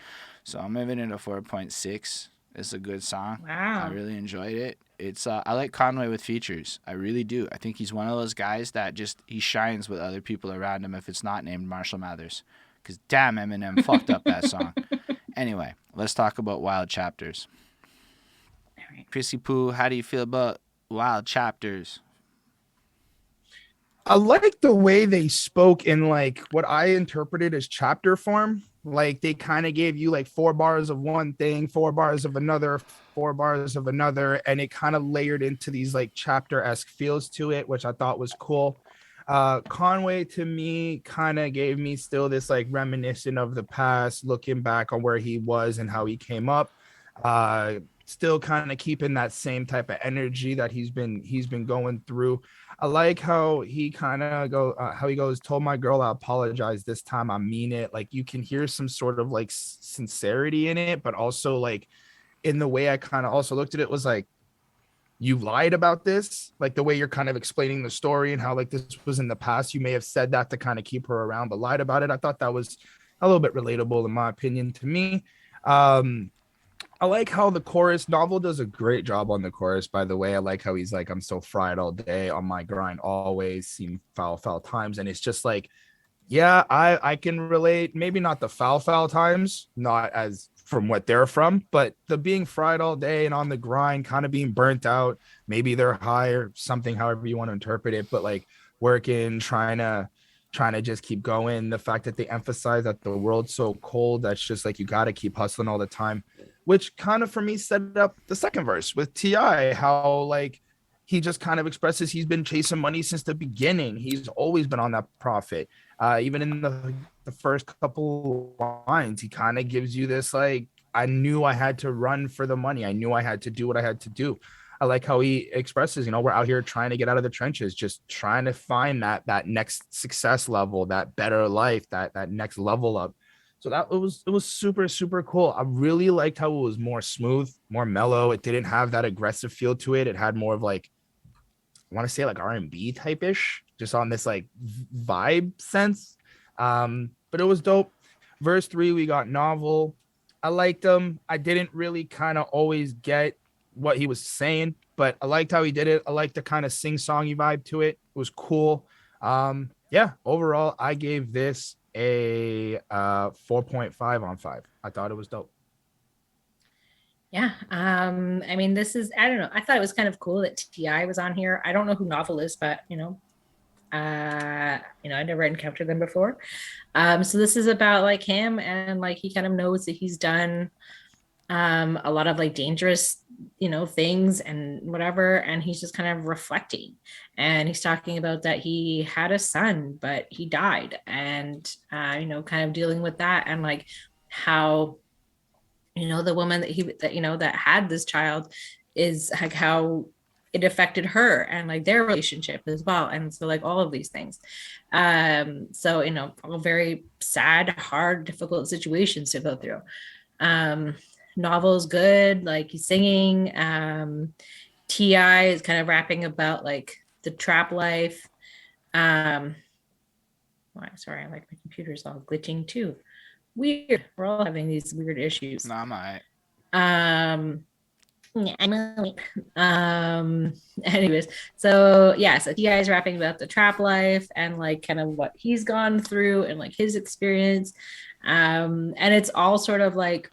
So I'm giving it a 4.6. It's a good song. Wow. I really enjoyed it. It's I like Conway with features. I really do. I think he's one of those guys that just he shines with other people around him if it's not named Marshall Mathers. Because damn, Eminem fucked up that song. Anyway, let's talk about Wild Chapters. All right. Chrissy Poo, how do you feel about Wild Chapters? I like the way they spoke in like what I interpreted as chapter form. Like, they kind of gave you like 4 bars of one thing, 4 bars of another, 4 bars of another, and it kind of layered into these like chapter-esque feels to it, which I thought was cool. Conway to me kind of gave me still this like reminiscent of the past, looking back on where he was and how he came up. Still kind of keeping that same type of energy that he's been going through. I like how he kind of how he goes, told my girl I apologize this time, I mean it. Like, you can hear some sort of like sincerity in it, but also like in the way I kind of also looked at it was like, you lied about this, like the way you're kind of explaining the story and how like this was in the past. You may have said that to kind of keep her around, but lied about it. I thought that was a little bit relatable in my opinion to me. I like how the chorus Novel does a great job on the chorus, by the way. I like how he's like, I'm so fried all day on my grind, always seen foul times. And it's just like, yeah, I can relate. Maybe not the foul times, not as from what they're from, but the being fried all day and on the grind, kind of being burnt out. Maybe they're high or something, however you want to interpret it, but like working, trying to just keep going. The fact that they emphasize that the world's so cold, that's just like, you got to keep hustling all the time, which kind of for me set up the second verse with T.I., how like he just kind of expresses he's been chasing money since the beginning. He's always been on that profit. Even in the first couple lines, he kind of gives you this like, I knew I had to run for the money. I knew I had to do what I had to do. I like how he expresses, we're out here trying to get out of the trenches, just trying to find that next success level, that better life, that next level up. So that it was super, super cool. I really liked how it was more smooth, more mellow. It didn't have that aggressive feel to it. It had more of like, I want to say like R&B type ish, just on this like vibe sense. but it was dope. Verse 3, we got Novel. I liked him. I didn't really kind of always get what he was saying, but I liked how he did it. I liked the kind of sing-songy vibe to it. It was cool. Yeah, overall, I gave this a 4.5 on 5. I thought it was dope. Yeah. I mean, this is, I don't know. I thought it was kind of cool that TI was on here. I don't know who Novel is, but I never encountered them before. So this is about like him, and like he kind of knows that he's done a lot of like dangerous things and whatever, and he's just kind of reflecting, and he's talking about that he had a son but he died, and kind of dealing with that, and like how the woman that had this child is like how it affected her and like their relationship as well, and so like all of these things, so all very sad, hard, difficult situations to go through. Novel's good, like he's singing. Ti is kind of rapping about like the trap life. Sorry, like my computer's all glitching too. Weird. We're all having these weird issues. No, I'm all right. Yeah, anyways, so yeah, so Ti is rapping about the trap life and like kind of what he's gone through and like his experience. And it's all sort of like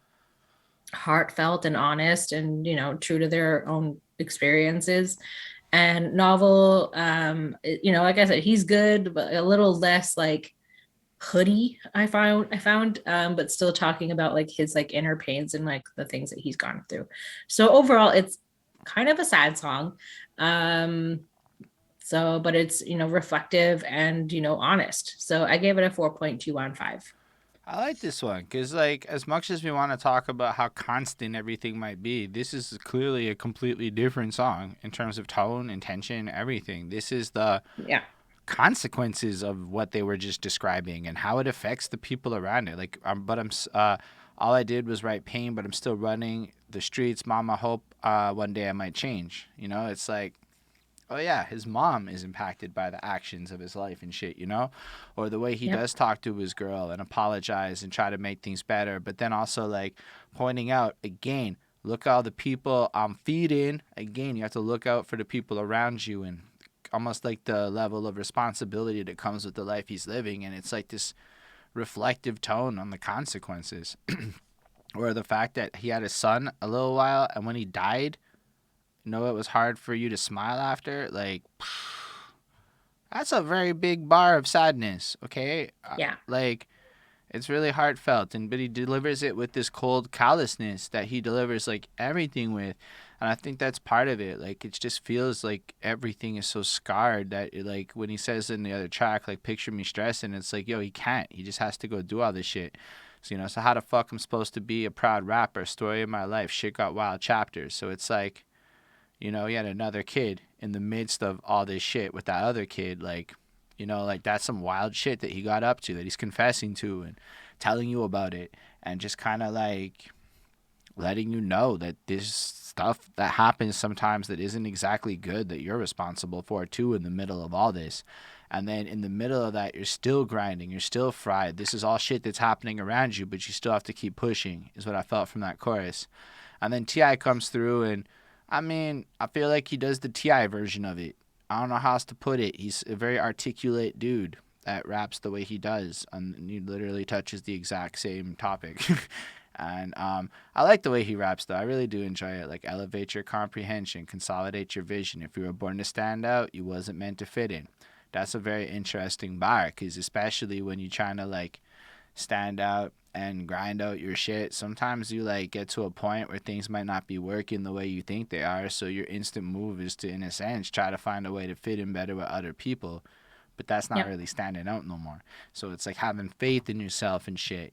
heartfelt and honest and true to their own experiences. And Novel, like I said, he's good, but a little less like hoodie I found, but still talking about like his like inner pains and like the things that he's gone through. So overall it's kind of a sad song, but it's reflective and honest, so I gave it a 4.2 on 5. I like this one because, like, as much as we want to talk about how constant everything might be, this is clearly a completely different song in terms of tone, intention, everything. This is the consequences of what they were just describing and how it affects the people around it. Like, all I did was write pain, but I'm still running the streets. Mama, hope one day I might change. It's like, oh yeah, his mom is impacted by the actions of his life and shit, or the way he does talk to his girl and apologize and try to make things better, but then also like pointing out again, look all the people I'm feeding. Again, you have to look out for the people around you, and almost like the level of responsibility that comes with the life he's living. And it's like this reflective tone on the consequences or the fact that he had a son a little while, and when he died, it was hard for you to smile after. Like, that's a very big bar of sadness, okay? Yeah. Like, it's really heartfelt, but he delivers it with this cold callousness that he delivers, like, everything with. And I think that's part of it. Like, it just feels like everything is so scarred that, like, when he says in the other track, like, picture me stressing, it's like, yo, he can't. He just has to go do all this shit. So, so how the fuck I'm supposed to be a proud rapper? Story of my life. Shit got wild chapters. So it's like, he had another kid in the midst of all this shit with that other kid. Like, like that's some wild shit that he got up to, that he's confessing to and telling you about it. And just kind of like letting you know that this stuff that happens sometimes that isn't exactly good, that you're responsible for too in the middle of all this. And then in the middle of that, you're still grinding. You're still fried. This is all shit that's happening around you, but you still have to keep pushing, is what I felt from that chorus. And then T.I. comes through and, I mean, I feel like he does the T.I. version of it. I don't know how else to put it. He's a very articulate dude that raps the way he does, and he literally touches the exact same topic. And I like the way he raps, though. I really do enjoy it. Like, elevate your comprehension, consolidate your vision. If you were born to stand out, you wasn't meant to fit in. That's a very interesting bar, because especially when you're trying to, like, stand out and grind out your shit, sometimes you like get to a point where things might not be working the way you think they are, so your instant move is to, in a sense, try to find a way to fit in better with other people, but that's not really standing out no more. So it's like having faith in yourself and shit.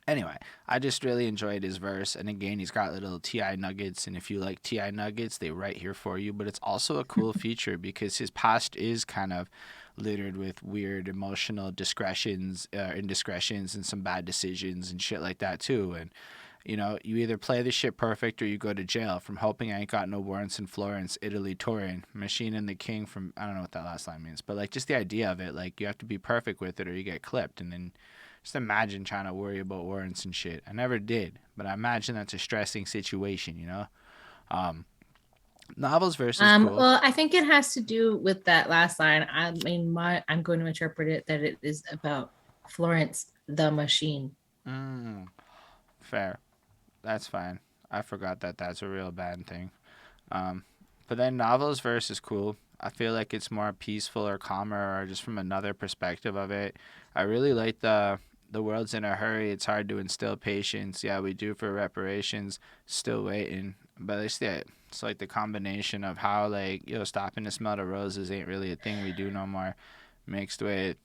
Anyway, I just really enjoyed his verse, and again, he's got little T.I. nuggets, and if you like T.I. nuggets, they're right here for you. But it's also a cool feature because his past is kind of littered with weird emotional indiscretions and some bad decisions and shit like that too. And You know, you either play the shit perfect or you go to jail. From hoping I ain't got no warrants in Florence, Italy touring. Machine and the King from, I don't know what that last line means, but like just the idea of it, like you have to be perfect with it or you get clipped. And then just imagine trying to worry about warrants and shit. I never did, but I imagine that's a stressing situation, you know? Novels versus cool. Well, I think it has to do with that last line. I mean, I'm going to interpret it that it is about Florence the Machine. Fair. That's fine. I forgot that that's a real bad thing. But then novels versus cool. I feel like it's more peaceful or calmer or just from another perspective of it. I really like the world's in a hurry. It's hard to instill patience. Yeah, we do for reparations. Still waiting. But it's like the combination of how like stopping to smell the roses ain't really a thing we do no more. Mixed with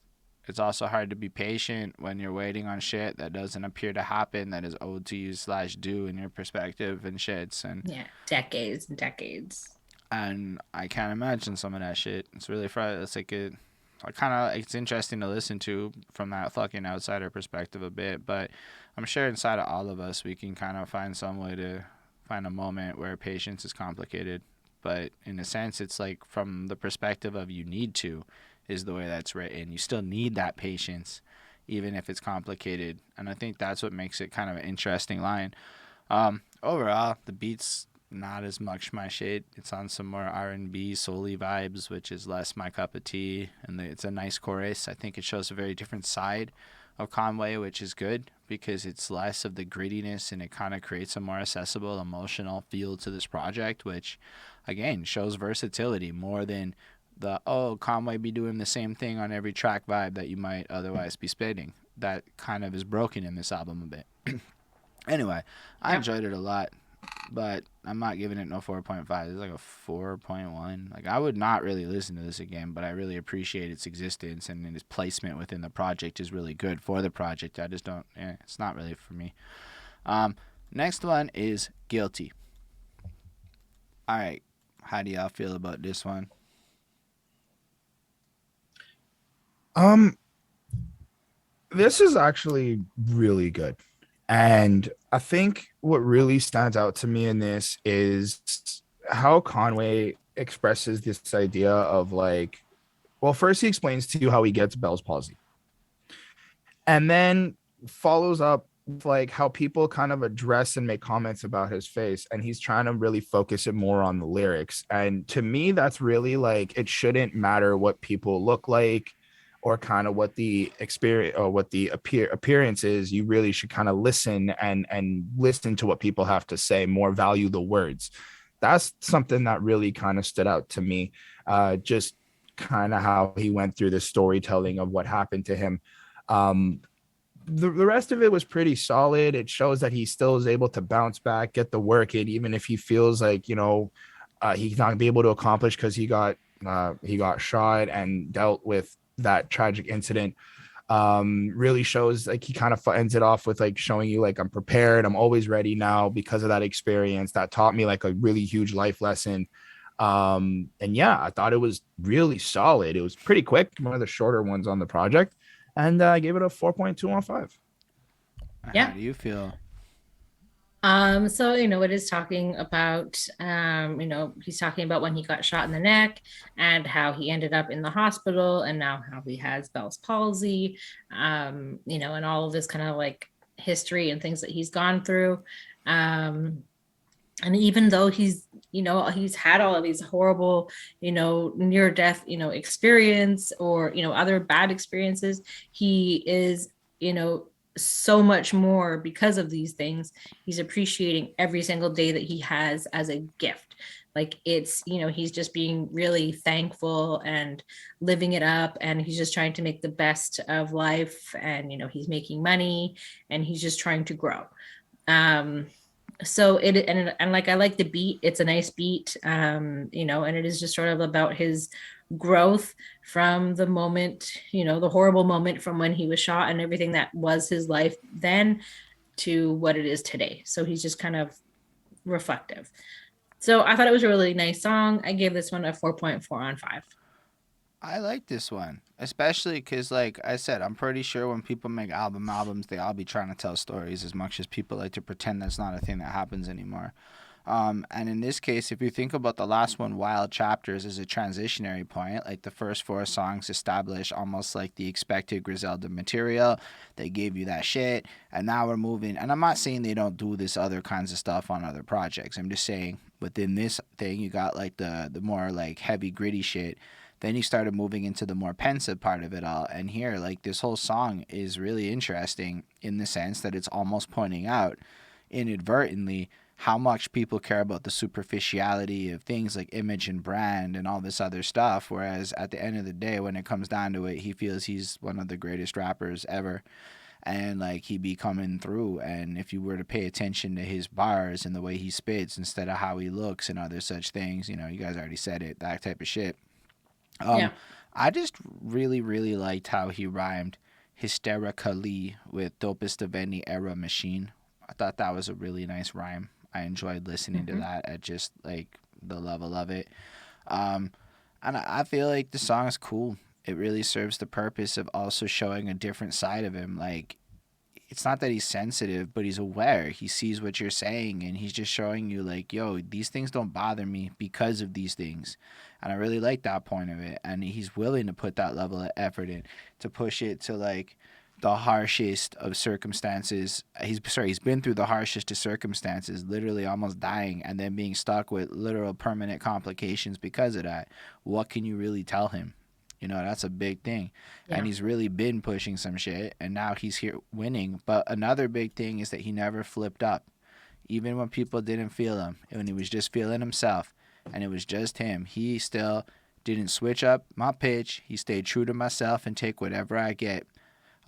it's also hard to be patient when you're waiting on shit that doesn't appear to happen that is owed to you / due in your perspective and shits and yeah, decades and decades. And I can't imagine some of that shit. It's really it's like it's interesting to listen to from that fucking outsider perspective a bit, but I'm sure inside of all of us we can kind of find some way to find a moment where patience is complicated, but in a sense it's like from the perspective of you need to is the way that's written. You still need that patience, even if it's complicated. And I think that's what makes it kind of an interesting line. Overall, the beat's not as much my shit. It's on some more R&B, soul-y vibes, which is less my cup of tea. And it's a nice chorus. I think it shows a very different side of Conway, which is good because it's less of the grittiness and it kind of creates a more accessible, emotional feel to this project, which, again, shows versatility more than Conway be doing the same thing on every track vibe that you might otherwise be spitting. That kind of is broken in this album a bit. Anyway, I enjoyed it a lot, but I'm not giving it no 4.5. It's like a 4.1. Like, I would not really listen to this again, but I really appreciate its existence and its placement within the project is really good for the project. I just don't, it's not really for me. Next one is Guilty. All right, how do y'all feel about this one? This is actually really good. And I think what really stands out to me in this is how Conway expresses this idea of like, well, first he explains to you how he gets Bell's palsy. And then follows up with like how people kind of address and make comments about his face. And he's trying to really focus it more on the lyrics. And to me, that's really like, it shouldn't matter what people look like or kind of what the experience or what the appearance is. You really should kind of listen and listen to what people have to say, more value the words. That's something that really kind of stood out to me. Just kind of how he went through the storytelling of what happened to him. The rest of it was pretty solid. It shows that he still is able to bounce back, get the work in, even if he feels like, he's not gonna be able to accomplish because he got shot and dealt with that tragic incident. Really shows like he kind of ends it off with like showing you like, I'm prepared, I'm always ready now because of that experience that taught me like a really huge life lesson. And yeah, I thought it was really solid. It was pretty quick, one of the shorter ones on the project, and I gave it a 4.2 on 5. Yeah. How do you feel? So it is talking about he's talking about when he got shot in the neck and how he ended up in the hospital and now how he has Bell's palsy, and all of this kind of like history and things that he's gone through. And even though he's had all of these horrible, near death, experience or, other bad experiences, he is, so much more because of these things. He's appreciating every single day that he has as a gift. Like it's, he's just being really thankful and living it up. And he's just trying to make the best of life. And, he's making money and he's just trying to grow. So and like I like the beat. It's a nice beat, and it is just sort of about his growth from the moment, the horrible moment from when he was shot and everything that was his life then to what it is today. So he's just kind of reflective. So I thought it was a really nice song. I gave this one a 4.4 on 5. I like this one, especially because, like I said, I'm pretty sure when people make albums, they all be trying to tell stories as much as people like to pretend that's not a thing that happens anymore. And in this case, if you think about the last one, Wild Chapters, as a transitionary point, like the first four songs establish almost like the expected Griselda material. They gave you that shit, and now we're moving. And I'm not saying they don't do this other kinds of stuff on other projects. I'm just saying within this thing, you got like the more like heavy, gritty shit. Then you started moving into the more pensive part of it all. And here, like this whole song is really interesting in the sense that it's almost pointing out inadvertently how much people care about the superficiality of things like image and brand and all this other stuff. Whereas at the end of the day, when it comes down to it, he feels he's one of the greatest rappers ever. And like he be coming through. And if you were to pay attention to his bars and the way he spits instead of how he looks and other such things, you know, you guys already said it, that type of shit. Yeah. I just really, really liked how he rhymed hysterically with dopest of any era machine. I thought that was a really nice rhyme. I enjoyed listening to that at just like the level of it. Um, and I feel like the song is cool. It really serves the purpose of also showing a different side of him. Like, it's not that he's sensitive, but he's aware. He sees what you're saying, and he's just showing you, like, yo, these things don't bother me because of these things. And I really like that point of it. And he's willing to put that level of effort in to push it to, like, the harshest of circumstances. He's been through the harshest of circumstances, literally almost dying, and then being stuck with literal permanent complications because of that. What can you really tell him? You know, that's a big thing. Yeah. And he's really been pushing some shit, and now he's here winning. But another big thing is that he never flipped up. Even when people didn't feel him, when he was just feeling himself, and it was just him, he still didn't switch up my pitch. He stayed true to myself and take whatever I get.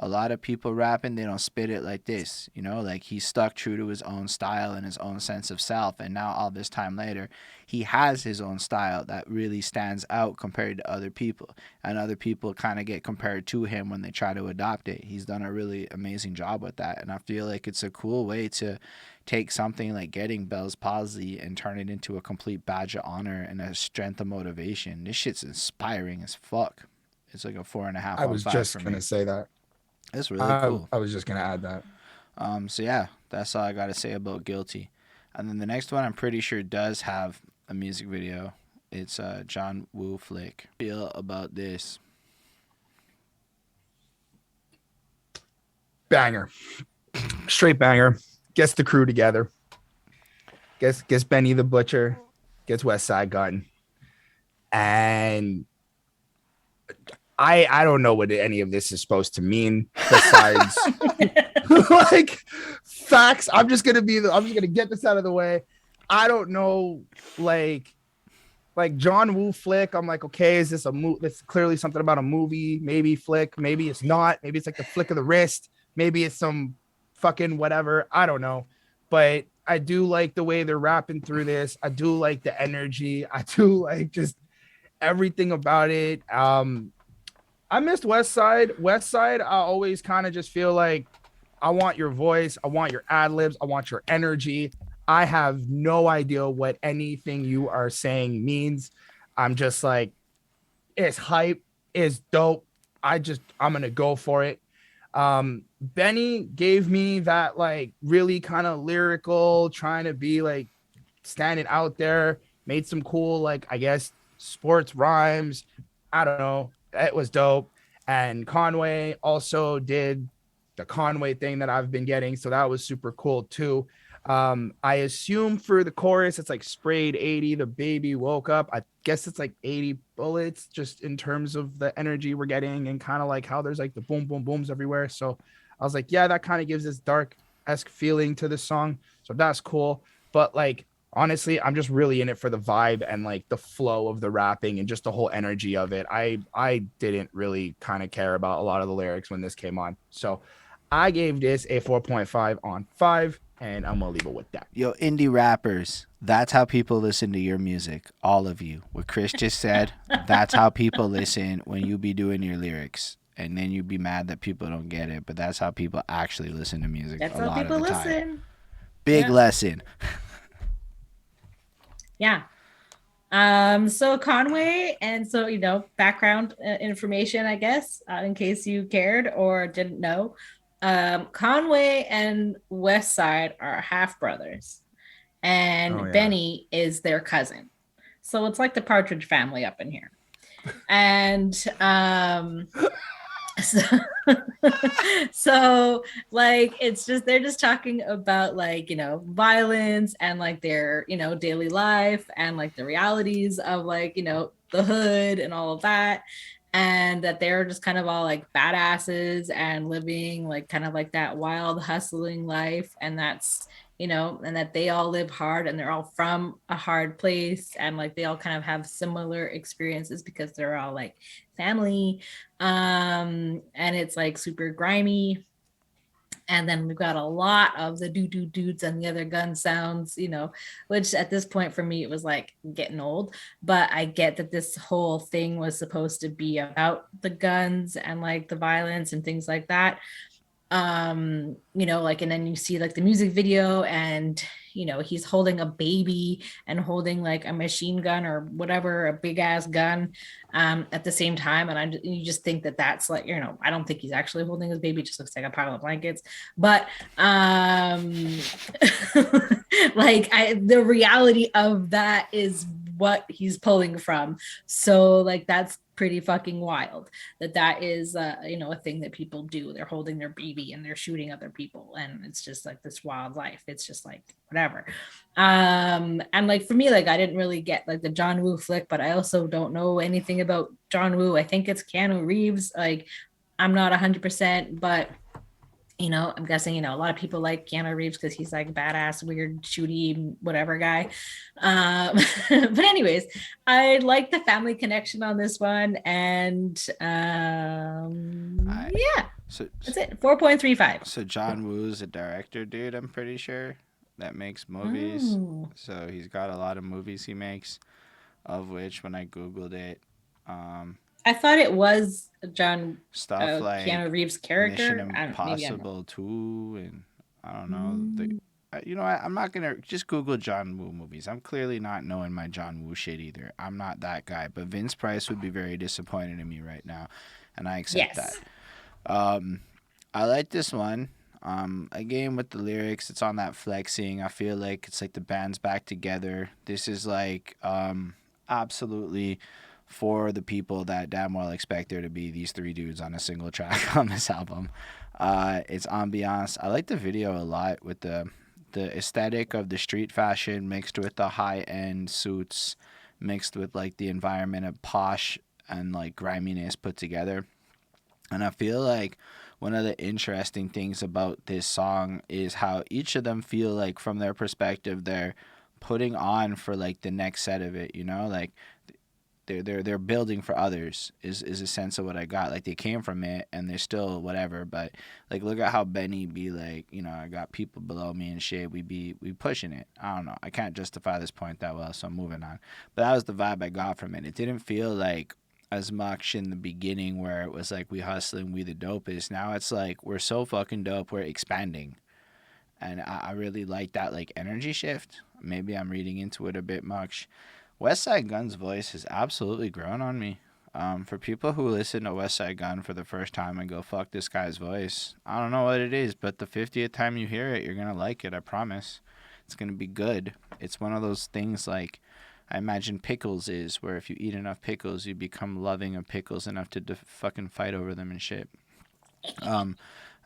A lot of people rapping, they don't spit it like this, you know, like he stuck true to his own style and his own sense of self. And now all this time later, he has his own style that really stands out compared to other people. And other people kind of get compared to him when they try to adopt it. He's done a really amazing job with that. And I feel like it's a cool way to take something like getting Bell's palsy and turn it into a complete badge of honor and a strength of motivation. This shit's inspiring as fuck. It's like a 4.5 I on was 5 just for gonna me. say that. It's really cool. I was just gonna add that. So yeah, that's all I gotta say about Guilty. And then the next one I'm pretty sure does have a music video. It's a John Woo flick. Feel about this. Banger, straight banger. Gets the crew together. Gets Beanie the Butcher. Gets Westside Gunn. And I don't know what any of this is supposed to mean besides like facts. I'm just gonna get this out of the way. I don't know, like John Woo flick. I'm like, okay, is this a movie? That's clearly something about a movie. Maybe flick. Maybe it's not. Maybe it's like the flick of the wrist. Maybe it's some fucking whatever. I don't know, but I do like the way they're rapping through this. I do like the energy. I do like just everything about it. I missed Westside. Westside, I always kind of just feel like I want your voice. I want your ad libs. I want your energy. I have no idea what anything you are saying means. I'm just like, it's hype, it's dope. I'm going to go for it. Benny gave me that like really kind of lyrical, trying to be like standing out there, made some cool, like, I guess, sports rhymes. I don't know. It was dope. And Conway also did the Conway thing that I've been getting. So that was super cool too. I assume for the chorus, it's like sprayed 80, the baby woke up. I guess it's like 80 bullets just in terms of the energy we're getting and kind of like how there's like the boom, boom, booms everywhere. So I was like, yeah, that kind of gives this dark-esque feeling to the song. So that's cool. But like, honestly, I'm just really in it for the vibe and like the flow of the rapping and just the whole energy of it. I didn't really kind of care about a lot of the lyrics when this came on. So I gave this a 4.5 on 5, and I'm gonna leave it with that. Yo, indie rappers, that's how people listen to your music. All of you. What Chris just said, that's how people listen when you be doing your lyrics. And then you be mad that people don't get it, but that's how people actually listen to music. That's a how lot people of the time. listen. Big Yeah. lesson. Yeah. So Conway, and so background information, I guess, in case you cared or didn't know. Conway and Westside are half brothers, Oh and yeah. Benny is their cousin. So it's like the Partridge Family up in here. And so, so like it's just they're just talking about like violence and like their daily life and like the realities of like the hood and all of that, and that they're just kind of all like badasses and living like kind of like that wild hustling life, and that's and that they all live hard and they're all from a hard place, and like they all kind of have similar experiences because they're all like family. And it's like super grimy, and then we've got a lot of the doo dudes and the other gun sounds, which at this point for me it was like getting old. But I get that this whole thing was supposed to be about the guns and like the violence and things like that. Like, and then you see like the music video, and he's holding a baby and holding like a machine gun or whatever, a big ass gun, at the same time. And you just think that that's like, I don't think he's actually holding his baby, it just looks like a pile of blankets. But like the reality of that is what he's pulling from. So like that's pretty fucking wild that is a thing that people do. They're holding their baby and they're shooting other people, and it's just like this wild life. It's just like whatever. And like for me, like I didn't really get like the John Woo flick, but I also don't know anything about John Woo. I think it's Keanu Reeves. Like I'm not 100%, but I'm guessing, a lot of people like Keanu Reeves because he's like badass, weird, shooty, whatever guy. But anyways, I like the family connection on this one. And yeah, So that's it. 4.35. So John Woo's a director, dude. I'm pretty sure that makes movies. Oh. So he's got a lot of movies he makes, of which when I googled it, I thought it was John stuff Keanu like Reeves' Mission character. Maybe I'm wrong. Impossible 2, and I don't know. I'm not gonna just Google John Woo movies. I'm clearly not knowing my John Woo shit either. I'm not that guy. But Vince Price would be very disappointed in me right now, and I accept Yes. that. I like this one. Again with the lyrics, it's on that flexing. I feel like it's like the band's back together. This is like absolutely for the people that damn well expect there to be these three dudes on a single track on this album. It's ambiance. I like the video a lot with the aesthetic of the street fashion mixed with the high end suits, mixed with like the environment of posh and like griminess put together. And I feel like one of the interesting things about this song is how each of them feel like from their perspective they're putting on for like the next set of it, like they're building for others is a sense of what I got. Like they came from it and they're still whatever, but like look at how Benny be like, I got people below me and shit. We pushing it. I don't know. I can't justify this point that well, so I'm moving on. But that was the vibe I got from it. It didn't feel like as much in the beginning where it was like we hustling, we the dopest. Now it's like we're so fucking dope, we're expanding. And I really like that like energy shift. Maybe I'm reading into it a bit much. Westside Gunn's voice has absolutely grown on me. For people who listen to Westside Gunn for the first time and go, fuck this guy's voice, I don't know what it is, but the 50th time you hear it, you're going to like it, I promise. It's going to be good. It's one of those things like I imagine pickles is, where if you eat enough pickles, you become loving of pickles enough to fucking fight over them and shit. And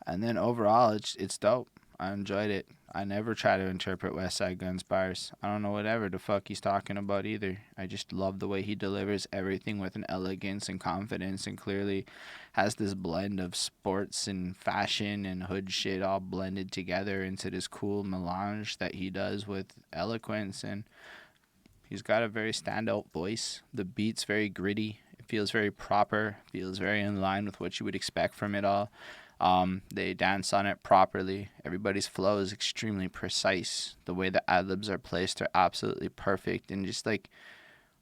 then overall, it's dope. I enjoyed it. I never try to interpret Westside Gunn's bars. I don't know whatever the fuck he's talking about either. I just love the way he delivers everything with an elegance and confidence, and clearly has this blend of sports and fashion and hood shit all blended together into this cool melange that he does with eloquence. And he's got a very standout voice. The beat's very gritty. It feels very proper. Feels very in line with what you would expect from it all. They dance on it properly. Everybody's flow is extremely precise. The way the ad-libs are placed are absolutely perfect. And just like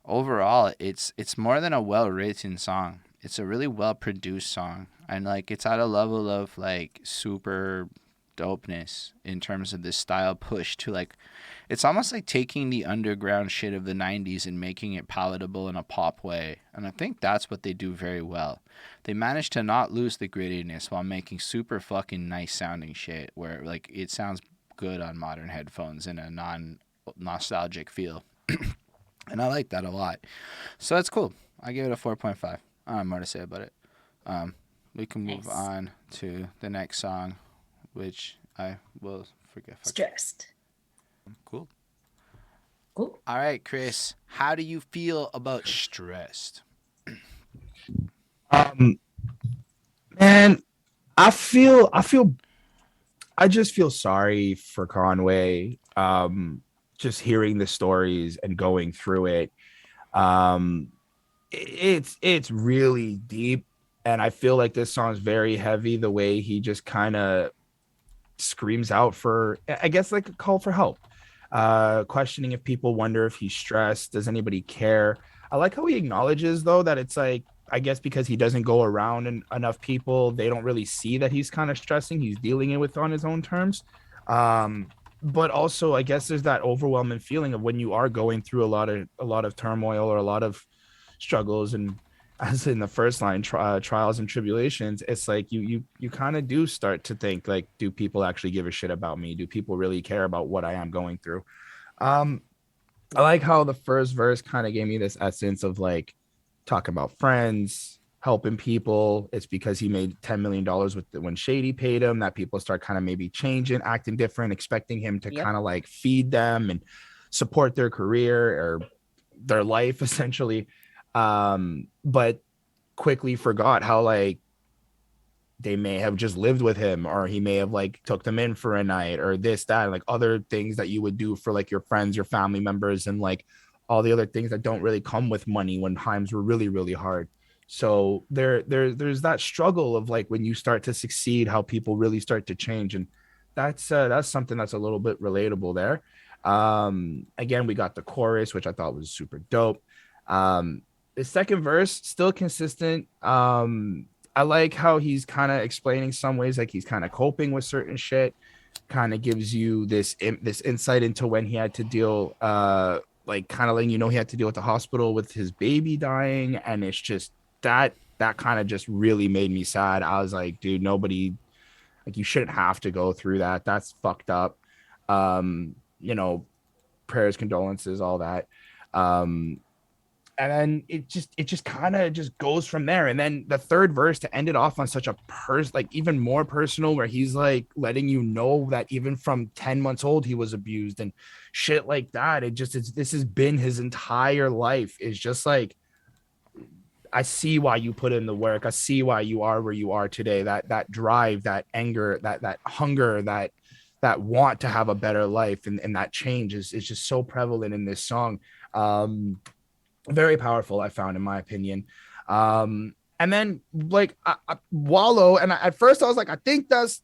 overall, it's more than a well-written song. It's a really well-produced song. And like it's at a level of like super dopeness in terms of this style push to like, it's almost like taking the underground shit of the 90s and making it palatable in a pop way. And I think that's what they do very well. They manage to not lose the grittiness while making super fucking nice sounding shit where like it sounds good on modern headphones in a non nostalgic feel. And I like that a lot. So that's cool. I give it a 4.5. I don't have more to say about it. We can move on to the next song, which I will forget. Stressed. Cool. Cool. All right, Chris. How do you feel about Stressed? Man, I just feel sorry for Conway. Just hearing the stories and going through it. It's really deep, and I feel like this song's very heavy. The way he just kind of screams out for, I guess, like a call for help, questioning if people wonder if he's stressed. Does anybody care? I like how he acknowledges though that it's like, I guess because he doesn't go around enough people, they don't really see that he's kind of stressing. He's dealing it with on his own terms. But also, I guess there's that overwhelming feeling of when you are going through a lot of turmoil or a lot of struggles, and as in the first line, trials and tribulations. It's like you kind of do start to think like, do people actually give a shit about me? Do people really care about what I am going through? I like how the first verse kind of gave me this essence of like, talk about friends, helping people. It's because he made $10 million when Shady paid him that people start kind of maybe changing, acting different, expecting him to kind of like feed them and support their career or their life essentially. But quickly forgot how like they may have just lived with him, or he may have like took them in for a night, or this, that, like other things that you would do for like your friends, your family members, and like all the other things that don't really come with money when times were really, really hard. So there's that struggle of like when you start to succeed, how people really start to change. And that's something that's a little bit relatable there. Again, we got the chorus, which I thought was super dope. The second verse, still consistent. I like how he's kind of explaining some ways like he's kind of coping with certain shit, kind of gives you this insight into when he had to deal like kind of letting you know he had to deal with the hospital with his baby dying. And it's just that kind of just really made me sad. I was like, dude, nobody, like, you shouldn't have to go through that. That's fucked up. You know, prayers, condolences, all that. And then it just kind of just goes from there. And then the third verse to end it off on such a like even more personal, where he's like letting you know that even from 10 months old he was abused and shit like that. This has been his entire life. Is just like, I see why you put in the work. I see why you are where you are today. That drive, that anger, that hunger, that want to have a better life, and that change is just so prevalent in this song. Very powerful, I found, in my opinion. And then like Wallow, and at first I was like, I think that's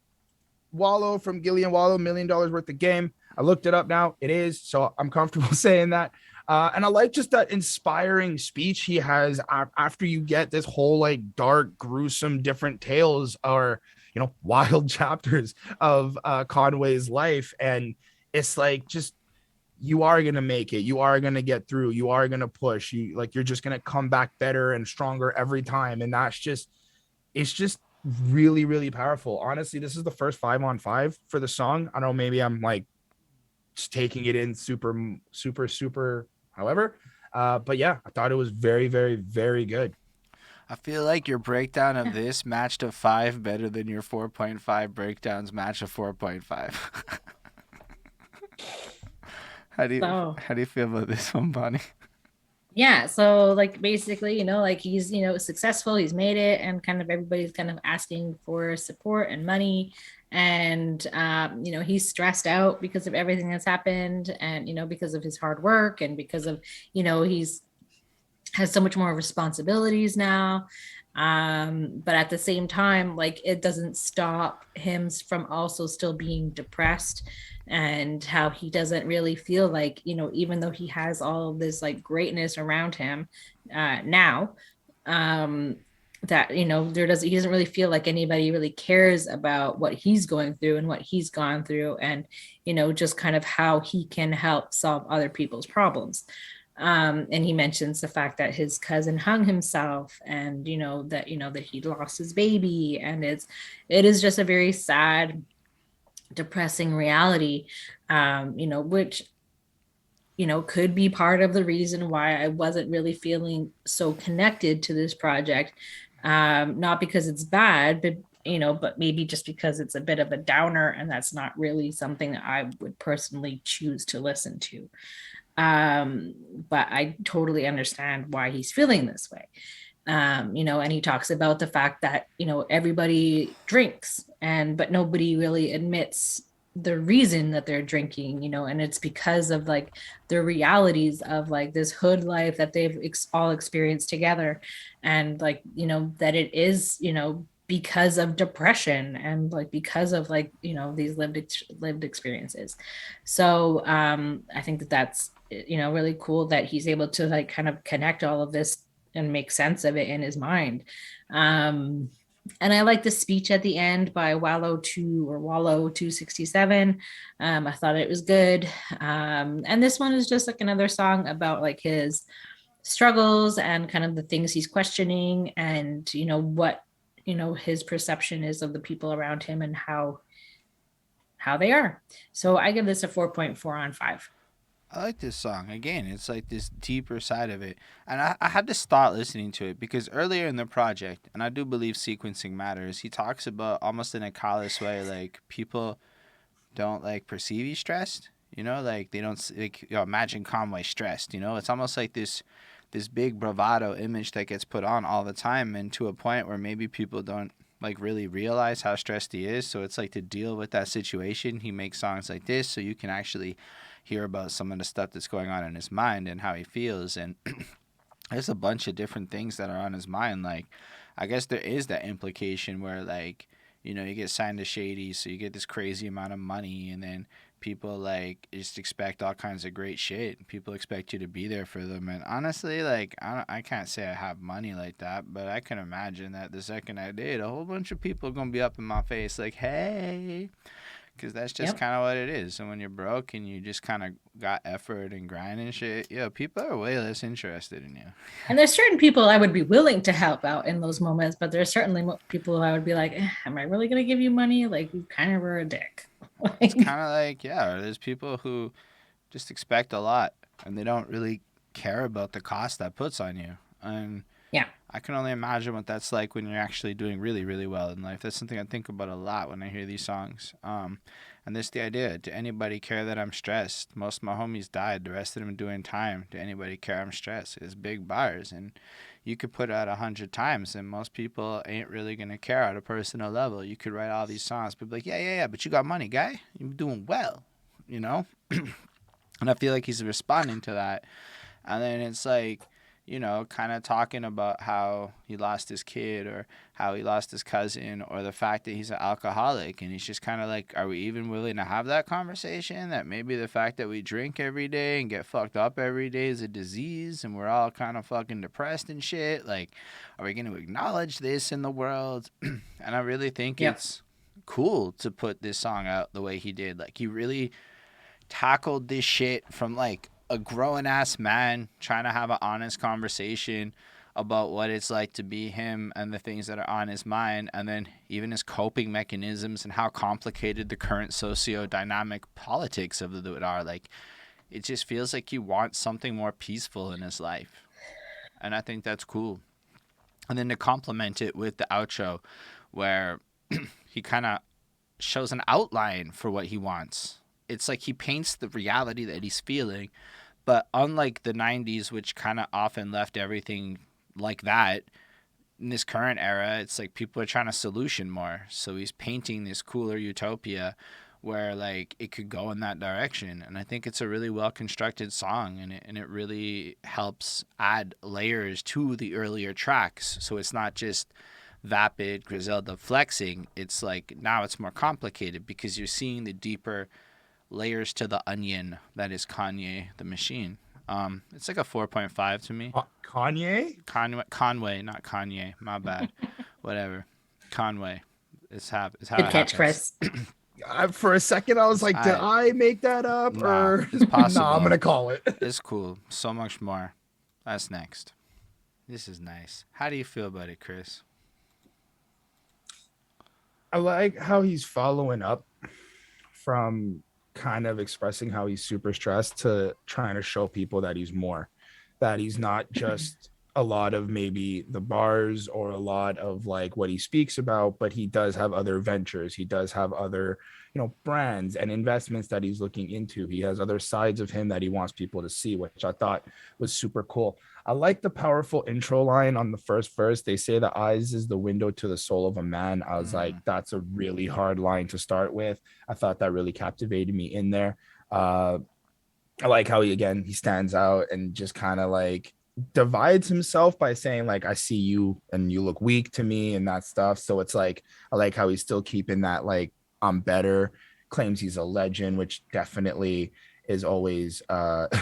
Wallow from Gillian Wallow, $1 million worth of game. I looked it up now. It is, so I'm comfortable saying that. And I like just that inspiring speech he has after you get this whole like dark, gruesome, different tales or, you know, wild chapters of Conway's life. And it's like, just, you are going to make it. You are going to get through. You are going to push. You're just going to come back better and stronger every time. And it's just really, really powerful. Honestly, this is the first 5-on-5 for the song. I don't know, maybe I'm like just taking it in super, however. But yeah, I thought it was very, very, very good. I feel like your breakdown of this matched a 5 better than your 4.5 breakdowns match a 4.5. How do you feel about this one, Bonnie? Yeah, so like basically, you know, like he's, you know, successful, he's made it, and kind of everybody's kind of asking for support and money, and you know, he's stressed out because of everything that's happened, and you know, because of his hard work, and because of, you know, he's has so much more responsibilities now. But at the same time, like, it doesn't stop him from also still being depressed, and how he doesn't really feel like, you know, even though he has all of this like greatness around him now, that, you know, he doesn't really feel like anybody really cares about what he's going through and what he's gone through, and, you know, just kind of how he can help solve other people's problems. And he mentions the fact that his cousin hung himself, and, you know, that he lost his baby, and it is just a very sad, depressing reality, you know, which, you know, could be part of the reason why I wasn't really feeling so connected to this project. Not because it's bad, but, you know, but maybe just because it's a bit of a downer, and that's not really something that I would personally choose to listen to. But I totally understand why he's feeling this way. You know, and he talks about the fact that, you know, everybody drinks, but nobody really admits the reason that they're drinking, you know, and it's because of like the realities of like this hood life that they've all experienced together, and like, you know, that it is, you know, because of depression, and like because of like, you know, these lived experiences. So I think that that's, you know, really cool that he's able to like kind of connect all of this and make sense of it in his mind. And I like the speech at the end by Wallow 267. I thought it was good. And this one is just like another song about like his struggles and kind of the things he's questioning, and, you know, what, you know, his perception is of the people around him and how they are. So I give this a 4.4 on 5. I like this song. Again, it's like this deeper side of it. And I had to start listening to it because earlier in the project, and I do believe sequencing matters, he talks about almost in a callous way, like people don't like perceive you stressed. You know, like they don't like, you know, imagine Conway stressed. You know, it's almost like this big bravado image that gets put on all the time, and to a point where maybe people don't like really realize how stressed he is. So it's like to deal with that situation, he makes songs like this so you can actually hear about some of the stuff that's going on in his mind and how he feels. And there's a bunch of different things that are on his mind. Like, I guess there is that implication where, like, you know, you get signed to Shady, so you get this crazy amount of money, and then people like just expect all kinds of great shit. People expect you to be there for them, and honestly, like, I can't say I have money like that, but I can imagine that the second I did, a whole bunch of people are gonna be up in my face like, hey, because that's just Yep. kind of what it is. And when you're broke and you just kind of got effort and grind and shit, yeah, people are way less interested in you. And there's certain people I would be willing to help out in those moments, but there's certainly people I would be like, am I really going to give you money? Like, you kind of were a dick. It's kind of like, yeah, there's people who just expect a lot and they don't really care about the cost that puts on you. And Yeah. I can only imagine what that's like when you're actually doing really, really well in life. That's something I think about a lot when I hear these songs. And this the idea. Do anybody care that I'm stressed? Most of my homies died. The rest of them doing time. Do anybody care I'm stressed? It's big bars. And you could put it out 100 times, and most people ain't really going to care at a personal level. You could write all these songs. People like, yeah, but you got money, guy. You're doing well, you know? And I feel like he's responding to that. And then it's like, you know, kind of talking about how he lost his kid or how he lost his cousin or the fact that he's an alcoholic. And he's just kind of like, are we even willing to have that conversation? That maybe the fact that we drink every day and get fucked up every day is a disease and we're all kind of fucking depressed and shit. Like, are we going to acknowledge this in the world? And I really think Yep. it's cool to put this song out the way he did. Like, he really tackled this shit from like a grown ass man trying to have an honest conversation about what it's like to be him and the things that are on his mind, and then even his coping mechanisms and how complicated the current socio-dynamic politics of it are. Like, it just feels like he wants something more peaceful in his life, and I think that's cool. And then to complement it with the outro where he kind of shows an outline for what he wants. It's like he paints the reality that he's feeling, but unlike the 90s, which kind of often left everything like that, in this current era, it's like people are trying to solution more. So he's painting this cooler utopia where like it could go in that direction. And I think it's a really well constructed song, and it really helps add layers to the earlier tracks. So it's not just vapid Griselda flexing. It's like now it's more complicated because you're seeing the deeper layers to the onion that is Conway the Machine. It's like a 4.5 to me. Kanye? Conway, not Kanye. My bad. Whatever. Conway. It's how Good it catch, happens. Chris. For a second, I was like, did I make that up? Nah, Or it's possible. nah, I'm gonna call it. It's cool. So much more. That's next. This is nice. How do you feel about it, Chris? I like how he's following up from kind of expressing how he's super stressed to trying to show people that he's more, that he's not just a lot of maybe the bars or a lot of like what he speaks about, but he does have other ventures. He does have other, brands and investments that he's looking into. He has other sides of him that he wants people to see, which I thought was super cool. I like the powerful intro line on the first verse. They say the eyes is the window to the soul of a man. I was like, that's a really hard line to start with. I thought that really captivated me in there. I like how he stands out and just kind of like divides himself by saying like, I see you and you look weak to me and that stuff. So it's like, I like how he's still keeping that like, I'm better, claims he's a legend, which definitely is always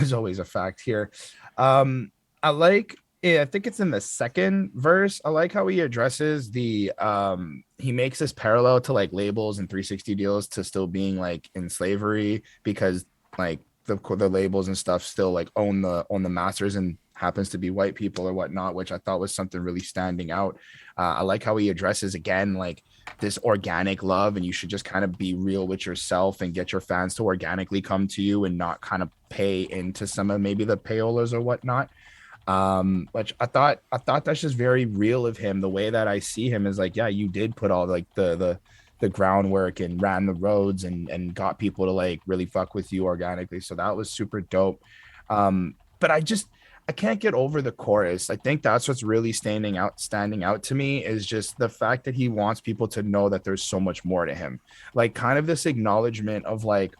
is always a fact here. I like I think it's in the second verse. I like how he addresses the he makes this parallel to like labels and 360 deals to still being like in slavery, because like the labels and stuff still like own the masters and happens to be white people or whatnot, which I thought was something really standing out. I like how he addresses again like this organic love, and you should just kind of be real with yourself and get your fans to organically come to you and not kind of pay into some of maybe the payolas or whatnot. Which I thought that's just very real of him. The way that I see him is like, yeah, you did put all like the groundwork and ran the roads and got people to like really fuck with you organically. So that was super dope. But I can't get over the chorus. I think that's what's really standing out to me, is just the fact that he wants people to know that there's so much more to him. Like kind of this acknowledgement of like,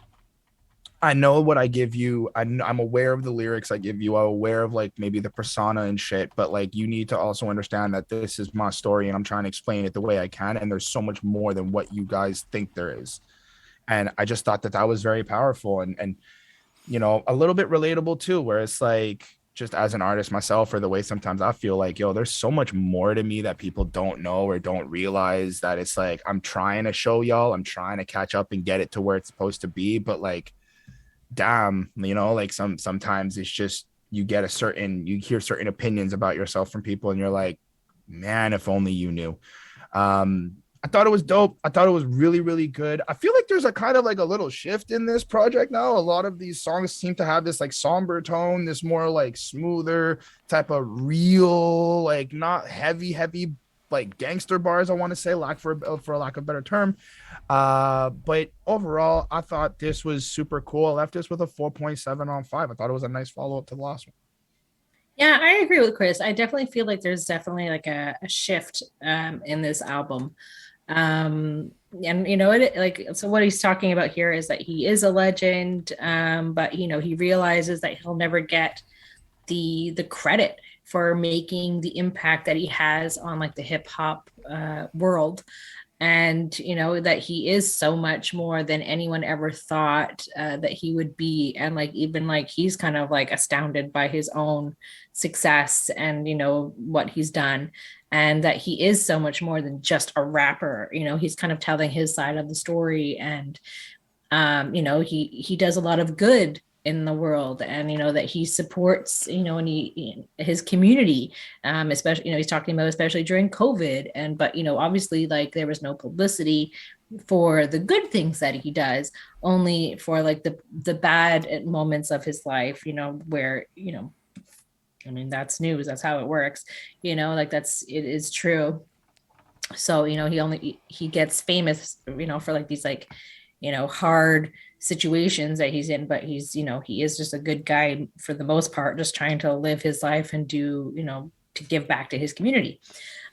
I know what I give you. I'm aware of the lyrics I give you. I'm aware of like maybe the persona and shit, but like you need to also understand that this is my story and I'm trying to explain it the way I can. And there's so much more than what you guys think there is. And I just thought that was very powerful and a little bit relatable too, where it's like, just as an artist myself, or the way sometimes I feel like, yo, there's so much more to me that people don't know or don't realize, that it's like, I'm trying to show y'all, I'm trying to catch up and get it to where it's supposed to be. But like, damn, like sometimes it's just, you hear certain opinions about yourself from people and you're like, man, if only you knew. I thought it was dope. I thought it was really, really good. I feel like there's a kind of like a little shift in this project now. A lot of these songs seem to have this like somber tone, this more like smoother type of real, like not heavy, like gangster bars, I want to say, for a lack of a better term. But overall, I thought this was super cool. I left this with a 4.7 on 5. I thought it was a nice follow-up to the last one. Yeah, I agree with Chris. I definitely feel like there's definitely like a shift in this album. And so what he's talking about here is that he is a legend, but he realizes that he'll never get the credit for making the impact that he has on like the hip hop world. And that he is so much more than anyone ever thought that he would be. And like even like he's kind of like astounded by his own success and what he's done, and that he is so much more than just a rapper. He's kind of telling his side of the story, and he does a lot of good in the world, and that he supports and his community, especially he's talking about especially during COVID, and but obviously like there was no publicity for the good things that he does, only for like the bad moments of his life, where I mean, that's news, that's how it works, like it is true. So he gets famous for like these like hard situations that he's in, but he's he is just a good guy for the most part, just trying to live his life and do to give back to his community.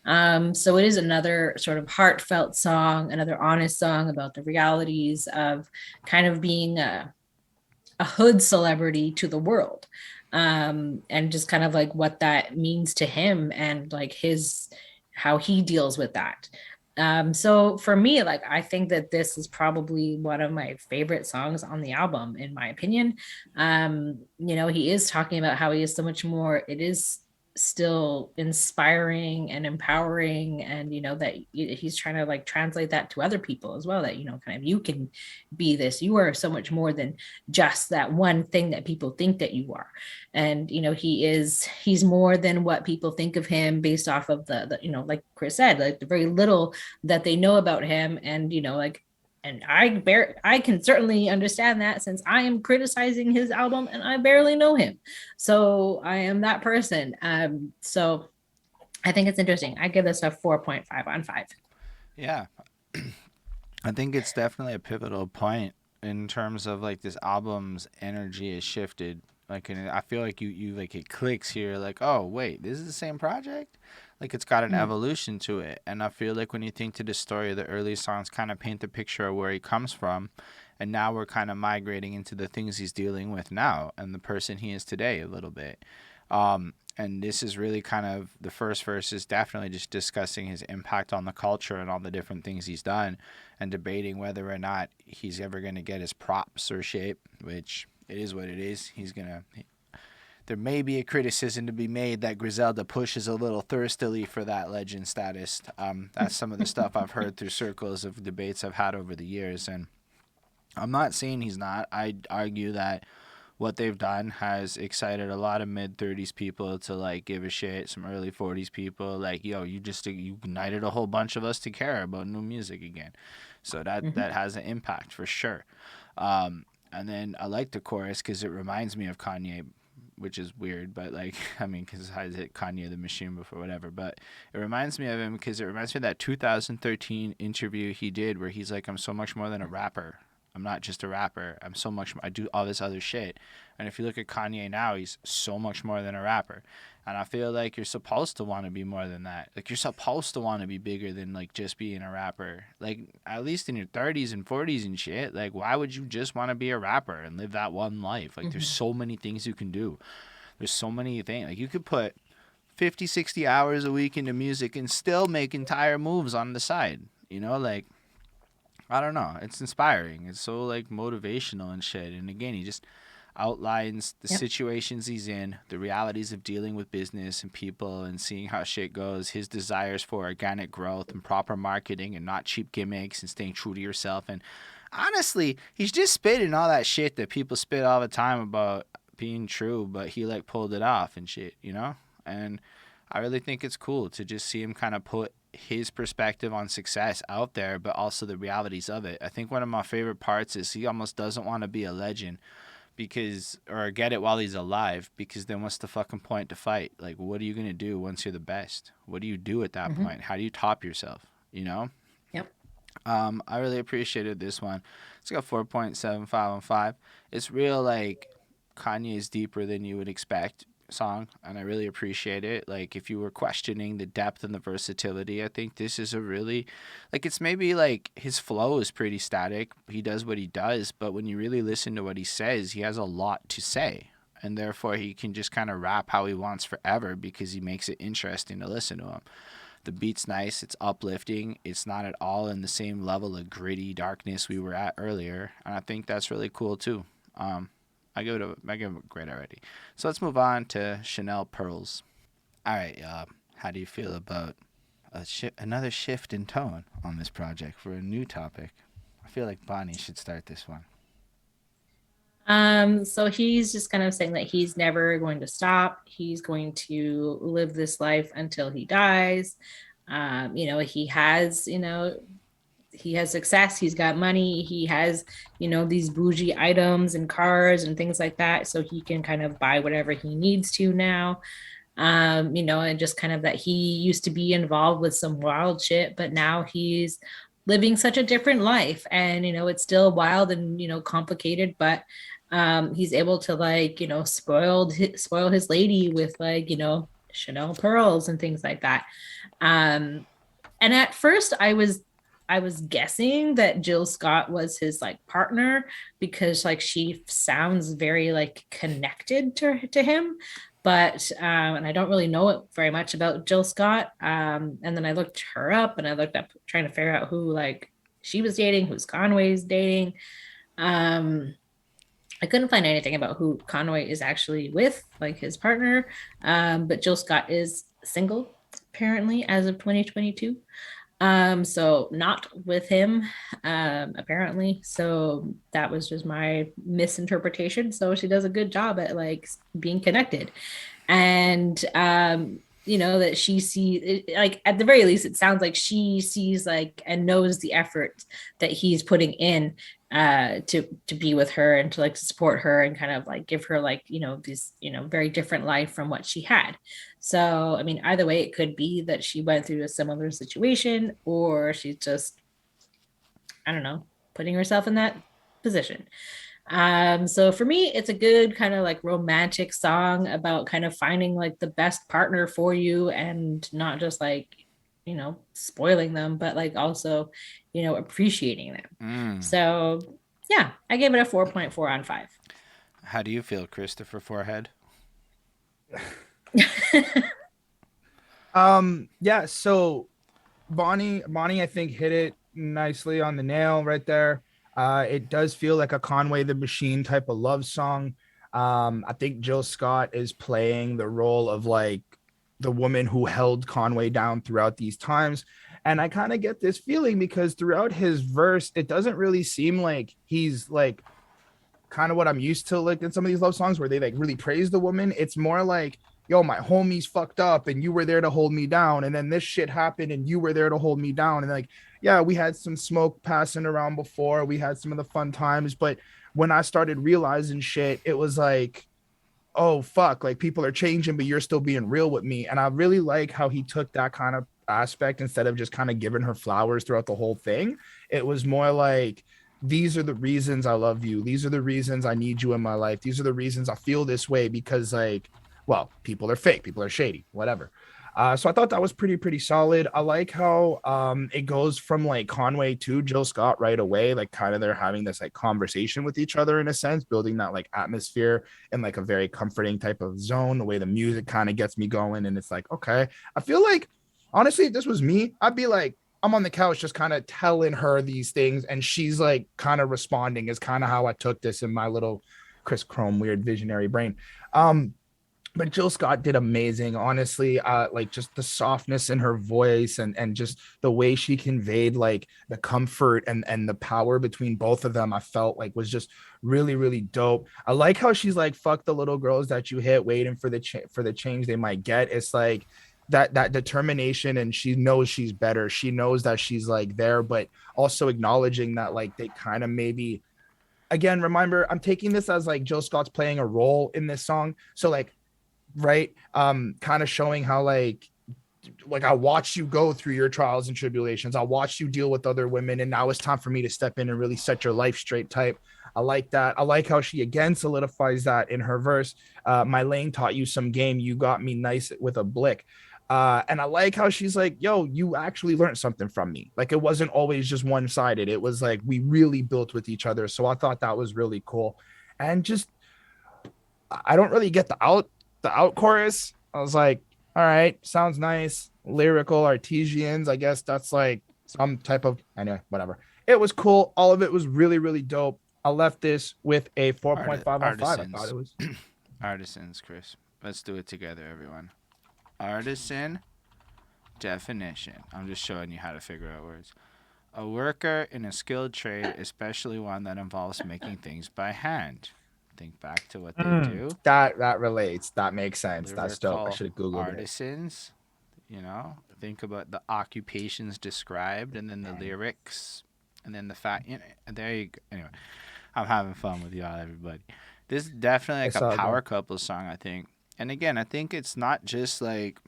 So it is another sort of heartfelt song, another honest song about the realities of kind of being a hood celebrity to the world, and just kind of like what that means to him, and like how he deals with that. So for me, like, I think that this is probably one of my favorite songs on the album, in my opinion. He is talking about how he is so much more. It is still inspiring and empowering, and that he's trying to like translate that to other people as well, that kind of, you can be this, you are so much more than just that one thing that people think that you are. And he's more than what people think of him based off of the like Chris said, like the very little that they know about him. And and I can certainly understand that, since I am criticizing his album and I barely know him. So I am that person. So I think it's interesting. I give this a 4.5 on 5. Yeah. I think it's definitely a pivotal point in terms of like this album's energy has shifted. Like, and I feel like you like it clicks here. Like, oh wait, this is the same project. Like, it's got an evolution to it. And I feel like when you think to the story, the early songs kind of paint the picture of where he comes from, and now we're kind of migrating into the things he's dealing with now and the person he is today a little bit. And this is really kind of, the first verse is definitely just discussing his impact on the culture and all the different things he's done, and debating whether or not he's ever going to get his props or shape, which it is what it is. There may be a criticism to be made that Griselda pushes a little thirstily for that legend status. That's some of the stuff I've heard through circles of debates I've had over the years, and I'm not saying he's not. I'd argue that what they've done has excited a lot of mid-30s people to like give a shit, some early 40s people like, yo, you united a whole bunch of us to care about new music again. So that has an impact for sure. And then I like the chorus because it reminds me of Kanye, which is weird, but like, I mean, because I hit Conway the Machine before, whatever, but it reminds me of him because it reminds me of that 2013 interview he did where he's like, I'm so much more than a rapper. I'm not just a rapper. I'm so much more, I do all this other shit. And if you look at Kanye now, he's so much more than a rapper. And I feel like you're supposed to want to be more than that. Like, you're supposed to want to be bigger than like just being a rapper. Like, at least in your 30s and 40s and shit, like, why would you just want to be a rapper and live that one life? Like, there's so many things you can do. There's so many things. Like, you could put 50, 60 hours a week into music and still make entire moves on the side. Like, I don't know. It's inspiring. It's so like motivational and shit. And again, he just outlines the situations he's in, the realities of dealing with business and people and seeing how shit goes, his desires for organic growth and proper marketing and not cheap gimmicks and staying true to yourself. And honestly, he's just spitting all that shit that people spit all the time about being true, but he like pulled it off and shit, And I really think it's cool to just see him kind of put his perspective on success out there, but also the realities of it. I think one of my favorite parts is he almost doesn't want to be a legend or get it while he's alive, because then what's the fucking point to fight? Like, what are you going to do once you're the best? What do you do at that point? How do you top yourself? Yep. I really appreciated this one. It's got 4.75 on 5. It's real, like, Kanye's deeper than you would expect song, and I really appreciate it. Like, if you were questioning the depth and the versatility, I think this is a really, like, it's maybe like his flow is pretty static. He does what he does, but when you really listen to what he says, he has a lot to say, and therefore he can just kind of rap how he wants forever because he makes it interesting to listen to him. The beat's nice, it's uplifting, it's not at all in the same level of gritty darkness we were at earlier, and I think that's really cool too. I give it a grade already. So let's move on to Chanel Pearls. All right, how do you feel about another shift in tone on this project for a new topic? I feel like Bonnie should start this one. So he's just kind of saying that he's never going to stop. He's going to live this life until he dies. He has success, he's got money, he has, these bougie items and cars and things like that. So he can kind of buy whatever he needs to now. And just kind of that he used to be involved with some wild shit, but now he's living such a different life. And, it's still wild and, complicated, but he's able to like, spoil his lady with like, Chanel pearls and things like that. And at first I was guessing that Jill Scott was his like partner, because like she sounds very like connected to him. But and I don't really know very much about Jill Scott. And then I looked her up, and I looked up trying to figure out who like she was dating, who's Conway's dating. I couldn't find anything about who Conway is actually with, like his partner. But Jill Scott is single apparently as of 2022. So not with him, apparently. So that was just my misinterpretation. So she does a good job at like being connected. And you know, that she sees like at the very least, it sounds like she sees like and knows the effort that he's putting in to be with her and to like support her and kind of like give her like, you know, this, you know, very different life from what she had. So I mean, either way, it could be that she went through a similar situation, or she's just, I don't know, putting herself in that position. So for me, it's a good kind of like romantic song about kind of finding like the best partner for you and not just like, you know, spoiling them, but like also, you know, appreciating them. So yeah, I gave it a 4.4 on 5. How do you feel, Christopher Forehead? Yeah, so Bonnie, I think hit it nicely on the nail right there. It does feel like a Conway the Machine type of love song. I think Jill Scott is playing the role of like the woman who held Conway down throughout these times. And I kind of get this feeling because throughout his verse, it doesn't really seem like he's like kind of what I'm used to like in some of these love songs where they like really praise the woman. It's more like, yo, my homie's fucked up and you were there to hold me down. And then this shit happened and you were there to hold me down. And like, yeah, we had some smoke passing around before. We had some of the fun times. But when I started realizing shit, it was like, oh, fuck, like people are changing, but you're still being real with me. And I really like how he took that kind of aspect instead of just kind of giving her flowers throughout the whole thing. It was more like, these are the reasons I love you. These are the reasons I need you in my life. These are the reasons I feel this way because, like, well, people are fake, people are shady, whatever. So I thought that was pretty solid. I like how it goes from like Conway to Jill Scott right away, like kind of they're having this like conversation with each other in a sense, building that like atmosphere in like a very comforting type of zone. The way the music kind of gets me going, and it's like, okay, I feel like honestly, if this was me, I'd be like, I'm on the couch just kind of telling her these things, and she's like kind of responding. Is kind of how I took this in my little Chris Chrome weird visionary brain. But Jill Scott did amazing, honestly. Like just the softness in her voice and just the way she conveyed like the comfort and the power between both of them, I felt like was just really dope. I like how she's like, fuck the little girls that you hit waiting for the change they might get. It's like that determination, and she knows she's better. She knows that she's like there, but also acknowledging that like they kind of maybe, again, remember, I'm taking this as like Jill Scott's playing a role in this song. So like, right, kind of showing how like I watched you go through your trials and tribulations. I watched you deal with other women, and now it's time for me to step in and really set your life straight type. I like that. I like how she again solidifies that in her verse. My lane taught you some game. You got me nice with a blick. And I like how she's like, yo, you actually learned something from me. Like it wasn't always just one-sided. It was like we really built with each other. So I thought that was really cool. And just I don't really get the out chorus. I was like, all right, sounds nice. Lyrical artesians. I guess that's like some type of, anyway, whatever. It was cool. All of it was really dope. I left this with a 4.5 on 5. I thought it was Artisans, Chris. Let's do it together, everyone. Artisan definition. I'm just showing you how to figure out words. A worker in a skilled trade, especially one that involves making things by hand. Think back to what they do. That relates. That makes sense. That's dope. I should have Googled artisans, it. You know, think about the occupations described, and then the lyrics, and then the fact. You know, there you go. Anyway, I'm having fun with y'all, everybody. This is definitely like a power couple song, I think. And again, I think it's not just like,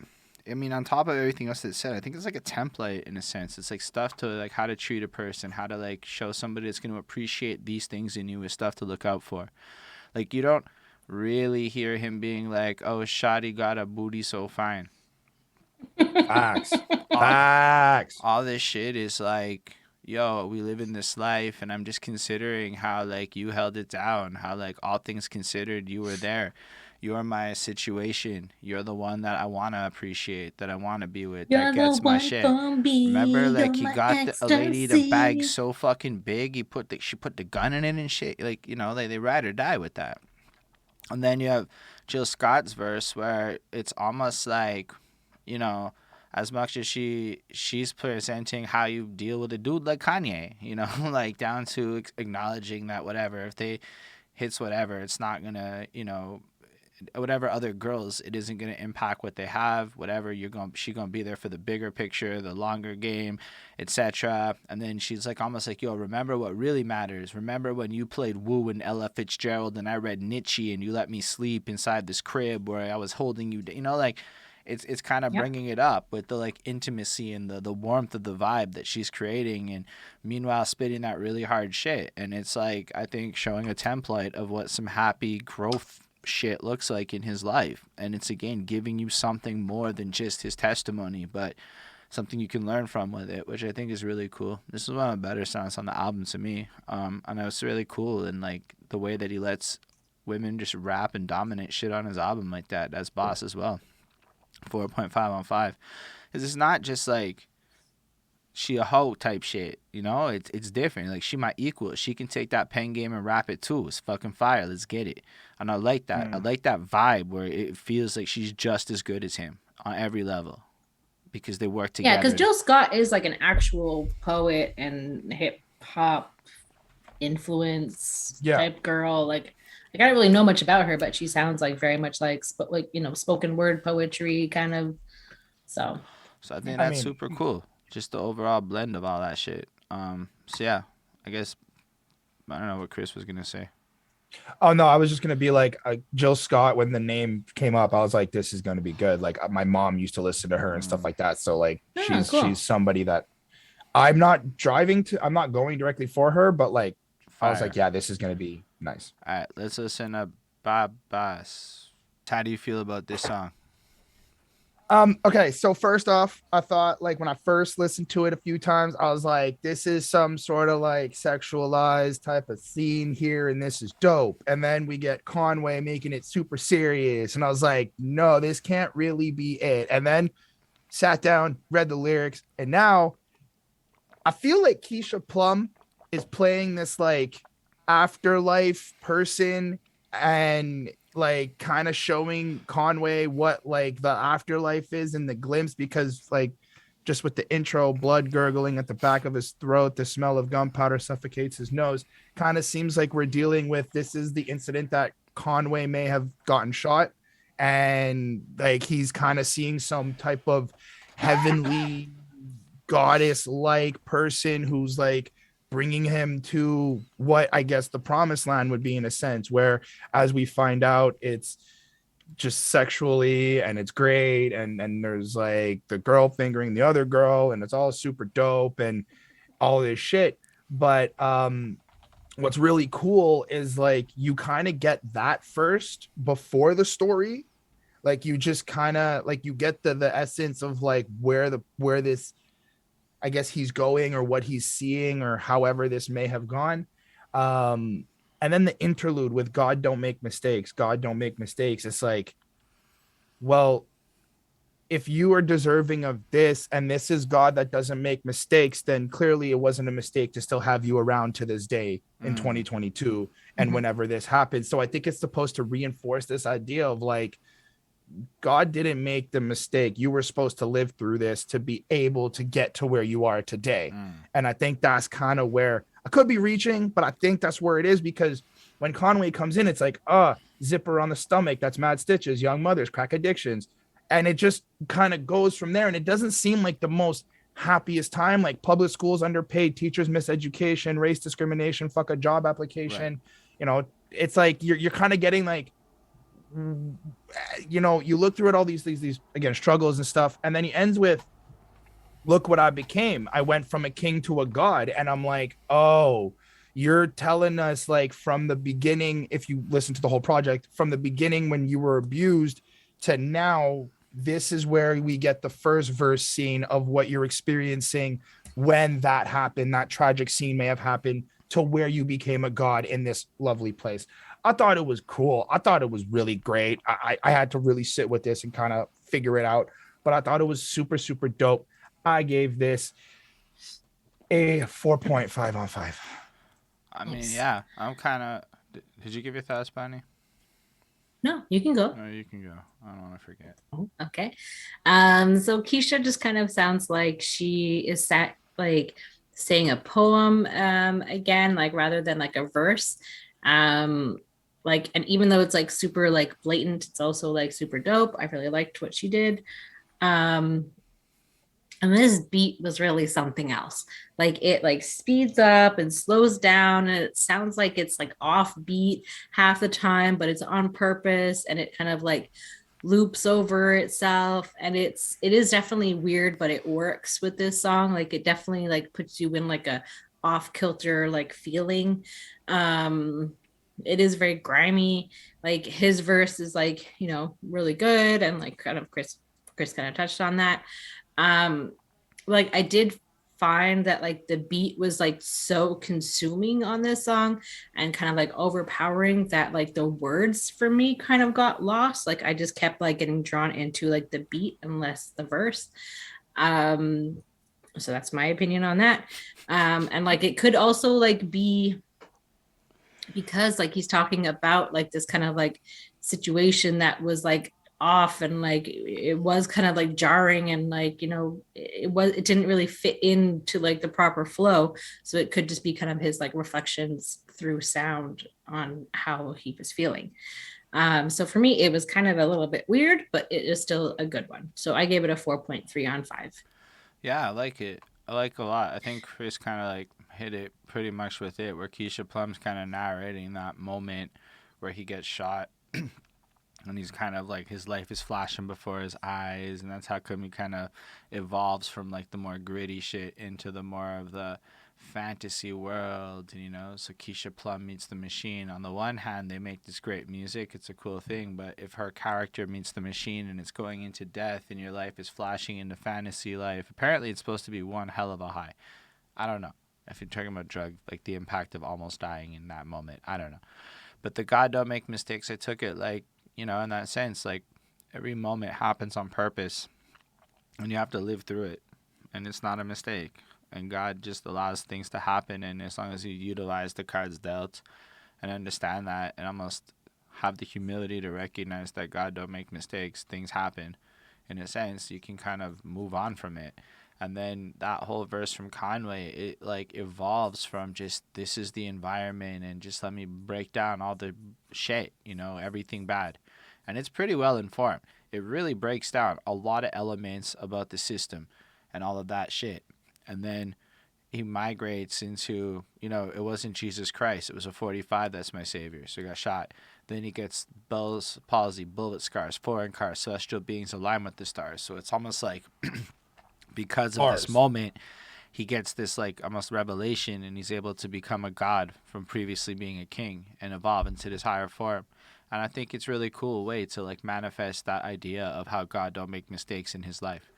I mean, on top of everything else that's said, I think it's like a template in a sense. It's like stuff to like how to treat a person, how to like show somebody that's going to appreciate these things in you, is stuff to look out for. Like you don't really hear him being like, oh, Shotty got a booty so fine. Facts. Facts. All this shit is like, yo, we live in this life, and I'm just considering how like you held it down, how like all things considered you were there. You're my situation. You're the one that I want to appreciate, that I want to be with, You're that the gets my one shit. for me. Remember, You're like he my got a lady the bag ecstasy. so fucking big, she put the gun in it and shit. Like, they ride or die with that. And then you have Jill Scott's verse where it's almost like, you know, as much as she's presenting how you deal with a dude like Kanye, like down to acknowledging that whatever, if they hits whatever, it's not gonna, whatever other girls, it isn't gonna impact what they have, whatever, she gonna be there for the bigger picture, the longer game, etc. And then she's like, almost like, yo, remember what really matters. Remember when you played Woo and Ella Fitzgerald and I read Nietzsche and you let me sleep inside this crib where I was holding you, like it's kind of Yeah. bringing it up with the like intimacy and the warmth of the vibe that she's creating, and meanwhile spitting that really hard shit. And it's like, I think, showing a template of what some happy growth shit looks like in his life. And it's, again, giving you something more than just his testimony, but something you can learn from with it, which I think is really cool. This is one of the better songs on the album to me. And it's really cool, and like the way that he lets women just rap and dominate shit on his album like that. That's boss as well. 4.5 on 5, because it's not just like she a hoe type shit, it's different. Like, she my equal, she can take that pen game and rap it too. It's fucking fire, let's get it. And I like that. I like that vibe where it feels like she's just as good as him on every level, because they work together. Yeah, because Jill Scott is like an actual poet and hip hop influence type girl. Like I don't really know much about her, but she sounds like very much like spoken word poetry kind of. So I think that's super cool. Just the overall blend of all that shit. So yeah, I guess I don't know what Chris was gonna say. Oh no, I was just gonna be like Jill Scott. When the name came up, I was like, this is gonna be good. Like my mom used to listen to her and stuff like that. So like she's somebody that I'm not going directly for her, but like fire. I was like, yeah, this is gonna be nice. All right, let's listen to Bob Bass. How do you feel about this song? Okay, so first off, I thought, like, when I first listened to it a few times, I was like, this is some sort of like sexualized type of scene here, and this is dope. And then we get Conway making it super serious, and I was like, no, this can't really be it. And then sat down, read the lyrics, and now I feel like Keisha Plum is playing this like afterlife person, and like kind of showing Conway what like the afterlife is in the glimpse, because like just with the intro, blood gurgling at the back of his throat, the smell of gunpowder suffocates his nose, kind of seems like we're dealing with, this is the incident that Conway may have gotten shot, and like he's kind of seeing some type of heavenly goddess like person who's like bringing him to what I guess the promised land would be, in a sense, where, as we find out, it's just sexually and it's great, and there's like the girl fingering the other girl, and it's all super dope and all this shit. But what's really cool is like you kind of get that first before the story. Like you just kind of like you get the essence of like where this, I guess, he's going, or what he's seeing, or however this may have gone. And then the interlude with God don't make mistakes. God don't make mistakes. It's like, well, if you are deserving of this, and this is God that doesn't make mistakes, then clearly it wasn't a mistake to still have you around to this day in 2022 and whenever this happens. So I think it's supposed to reinforce this idea of like, God didn't make the mistake. You were supposed to live through this to be able to get to where you are today. And I think that's kind of where I could be reaching, but I think that's where it is, because when Conway comes in, it's like, zipper on the stomach, that's mad stitches, young mothers, crack addictions. And it just kind of goes from there. And it doesn't seem like the most happiest time, like public schools underpaid, teachers miseducation, race discrimination, fuck a job application. Right. It's like you're kind of getting like, you look through it, all these again struggles and stuff, and then he ends with, look what I became, I went from a king to a god. And I'm like, oh, you're telling us like from the beginning, if you listen to the whole project, from the beginning when you were abused to now, this is where we get the first verse scene of what you're experiencing when that happened, that tragic scene may have happened to where you became a god in this lovely place. I thought it was cool. I thought it was really great. I had to really sit with this and kind of figure it out, but I thought it was super, super dope. I gave this a 4.5 on 5. I mean, Nice. yeah, I'm kind of. Did you give your thoughts, Bonnie? No, you can go. No, you can go. I don't want to forget. Okay. So Keisha just kind of sounds like she is like saying a poem again, like rather than like a verse. Like, and even though it's like super like blatant, it's also like super dope. I really liked what she did. Um, and this beat was really something else. Like it like speeds up and slows down, and it sounds like it's like off beat half the time, but it's on purpose, and it kind of like loops over itself, and it is definitely weird, but it works with this song. Like it definitely like puts you in like a off kilter like feeling. It is very grimy. Like his verse is like, you know, really good, and like kind of Chris kind of touched on that. Like I did find that like the beat was like so consuming on this song and kind of like overpowering that like the words for me kind of got lost. Like I just kept like getting drawn into like the beat and less the verse. So that's my opinion on that. And like it could also like be because like he's talking about like this kind of like situation that was like off, and like it was kind of like jarring, and like, you know, it didn't really fit into like the proper flow, so it could just be kind of his like reflections through sound on how he was feeling. So for me it was kind of a little bit weird, but it is still a good one, so I gave it a 4.3 on 5. Yeah, I like it. I like it a lot. I think Chris kind of like hit it pretty much with it, where Keisha Plum's kind of narrating that moment where he gets shot, and he's kind of like his life is flashing before his eyes, and that's how come he kind of evolves from like the more gritty shit into the more of the fantasy world, you know. So Keisha Plum meets the machine. On the one hand, they make this great music, it's a cool thing, but if her character meets the machine and it's going into death and your life is flashing into fantasy life, apparently it's supposed to be one hell of a high. I don't know if you're talking about drug, like the impact of almost dying in that moment, I don't know. But the God don't make mistakes, I took it like, you know, in that sense, like every moment happens on purpose and you have to live through it, and it's not a mistake, and God just allows things to happen, and as long as you utilize the cards dealt and understand that and almost have the humility to recognize that God don't make mistakes, things happen, in a sense you can kind of move on from it. And then that whole verse from Conway, it like evolves from just this is the environment and just let me break down all the shit, you know, everything bad. And it's pretty well informed. It really breaks down a lot of elements about the system and all of that shit. And then he migrates into, you know, it wasn't Jesus Christ, it was a 45 that's my savior, so he got shot. Then he gets Bell's palsy, bullet scars, foreign cars, celestial beings align with the stars. So it's almost like because of this moment, he gets this like almost revelation, and he's able to become a god from previously being a king and evolve into this higher form. And I think it's really cool way to like manifest that idea of how God don't make mistakes in his life.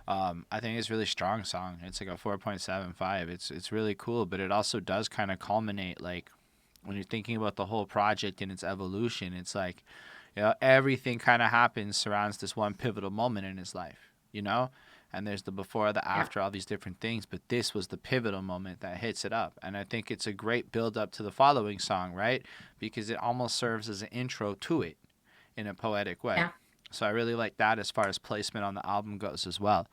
I think it's a really strong song. It's like a 4.75. It's really cool, but it also does kind of culminate like when you're thinking about the whole project and its evolution. It's like, you know, everything kind of happens surrounds this one pivotal moment in his life, you know? And there's the before, the after, all these different things, but this was the pivotal moment that hits it up. And I think it's a great build up to the following song, right? Because it almost serves as an intro to it in a poetic way. Yeah. So I really like that as far as placement on the album goes as well.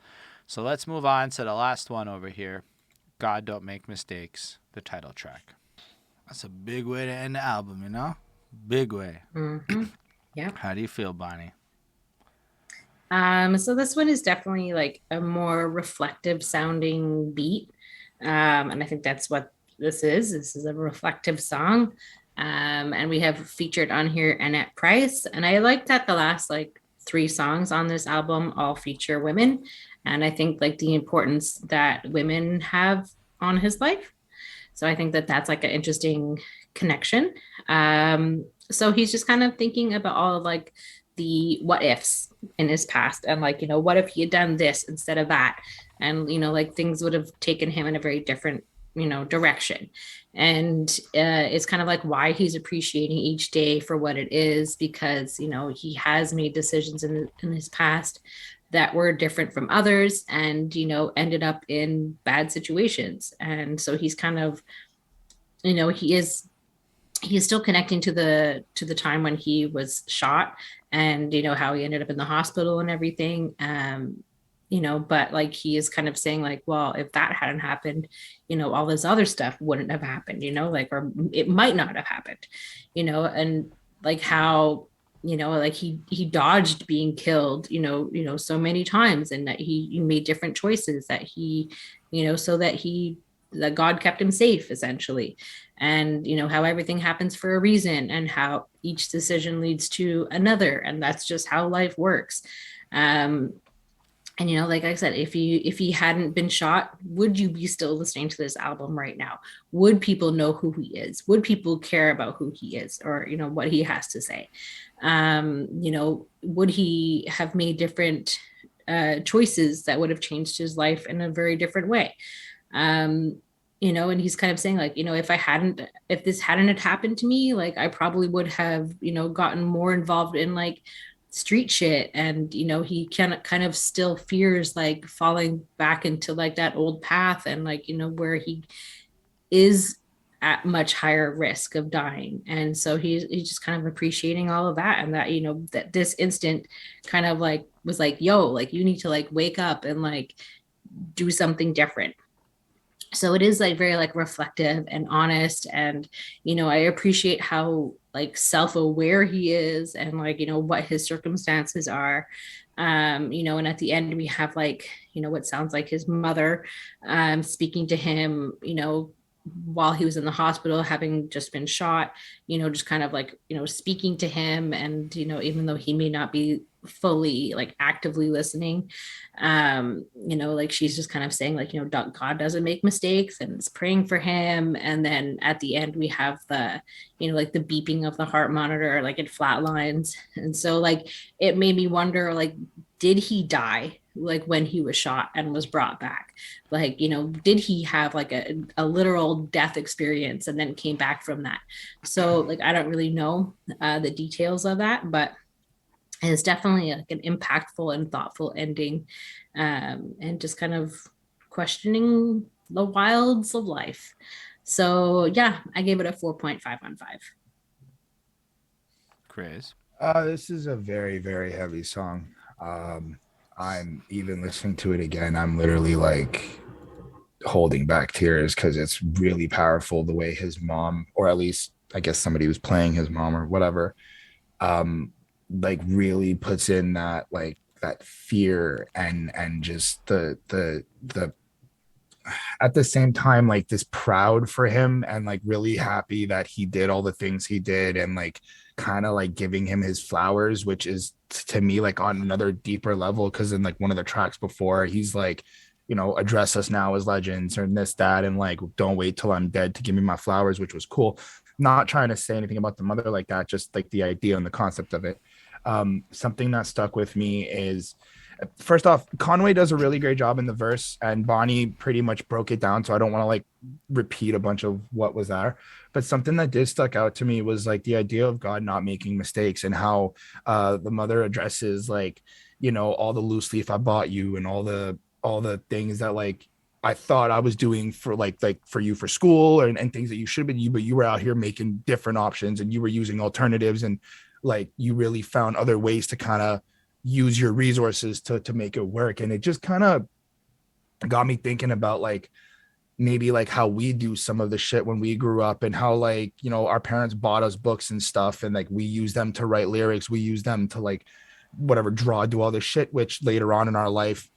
So let's move on to the last one over here, God Don't Make Mistakes, the title track. That's a big way to end the album, you know? Big way. Mm-hmm. Yeah. How do you feel, Bonnie? So this one is definitely like a more reflective sounding beat. And I think that's what this is. This is a reflective song. And we have featured on here Annette Price. And I like that the last like 3 songs on this album all feature women. And I think like the importance that women have on his life. So I think that that's like an interesting connection. So he's just kind of thinking about all of like the what ifs in his past, and like, you know, what if he had done this instead of that, and you know, like things would have taken him in a very different, you know, direction. And it's kind of like why he's appreciating each day for what it is, because he has made decisions in his past that were different from others, and ended up in bad situations. And so he's kind of, he is still connecting to the time when he was shot, and how he ended up in the hospital and everything. But like he is kind of saying like, well, if that hadn't happened, all this other stuff wouldn't have happened, like, or it might not have happened, and like how, like he dodged being killed, so many times, and that he made different choices, that he, so that God kept him safe, essentially. And how everything happens for a reason, and how each decision leads to another, and that's just how life works. And like I said, if he hadn't been shot, would you be still listening to this album right now? Would people know who he is? Would people care about who he is, or what he has to say? Would he have made different choices that would have changed his life in a very different way? um and he's kind of saying like, if this hadn't had happened to me, like I probably would have gotten more involved in like street shit. And he can kind of still fears like falling back into like that old path, and like where he is at much higher risk of dying. And so he's just kind of appreciating all of that, and that that this instant kind of like was like, yo, like you need to like wake up and like do something different. So it is like very like reflective and honest. And I appreciate how like self-aware he is, and like what his circumstances are. And at the end we have like what sounds like his mother speaking to him, while he was in the hospital having just been shot, just kind of like speaking to him. And even though he may not be fully like actively listening, like she's just kind of saying like, God doesn't make mistakes, and it's praying for him. And then at the end we have the like the beeping of the heart monitor, like it flatlines. And so like it made me wonder, like, did he die like when he was shot and was brought back? Like, did he have like a literal death experience and then came back from that? So like I don't really know the details of that, but it's definitely like an impactful and thoughtful ending, and just kind of questioning the wilds of life. So yeah, I gave it a 4.5 on 5. Chris. This is a very, very heavy song. I'm even listening to it again. I'm literally like holding back tears because it's really powerful the way his mom, or at least I guess somebody who's playing his mom or whatever, um, like really puts in that like that fear and just the at the same time like this proud for him, and like really happy that he did all the things he did, and like kind of like giving him his flowers, which is to me like on another deeper level, because in like one of the tracks before he's like, address us now as legends or this that, and like don't wait till I'm dead to give me my flowers, which was cool. Not trying to say anything about the mother like that, just like the idea and the concept of it. Something that stuck with me is, first off, Conway does a really great job in the verse, and Bonnie pretty much broke it down, so I don't want to like repeat a bunch of what was there. But something that did stuck out to me was like the idea of God not making mistakes, and how the mother addresses like, all the loose leaf I bought you, and all the things that like I thought I was doing for like for you for school, and things that you should have been you, but you were out here making different options, and you were using alternatives, and like you really found other ways to kind of use your resources to make it work. And it just kind of got me thinking about like maybe like how we do some of the shit when we grew up, and how like, our parents bought us books and stuff, and like we use them to write lyrics, we use them to like whatever, draw, do all this shit, which later on in our life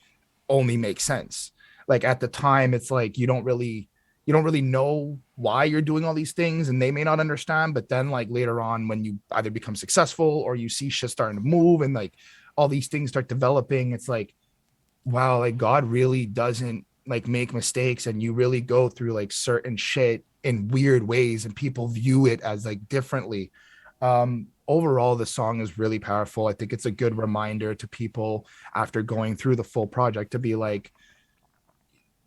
only makes sense. Like at the time it's like you don't really know why you're doing all these things, and they may not understand. But then like later on, when you either become successful or you see shit starting to move, and like all these things start developing, it's like, wow, like God really doesn't like make mistakes, and you really go through like certain shit in weird ways, and people view it as like differently. Overall the song is really powerful. I think it's a good reminder to people after going through the full project to be like,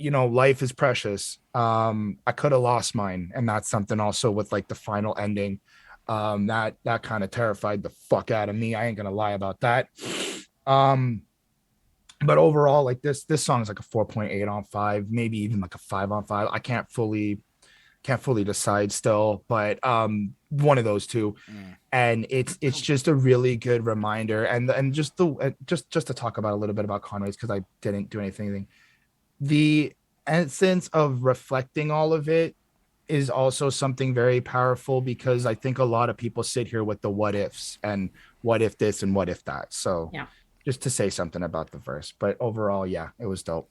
life is precious. I could have lost mine, and that's something also with like the final ending. That kind of terrified the fuck out of me. I ain't gonna lie about that. Um, but overall, like this song is like a 4.8 on 5, maybe even like a 5 on 5. I can't fully decide still, but one of those two. And it's just a really good reminder, and just to talk about a little bit about Conway's, because I didn't do anything. The essence of reflecting all of it is also something very powerful, because I think a lot of people sit here with the what ifs and what if this and what if that. So Yeah. just to say something about the verse, but overall, yeah, it was dope.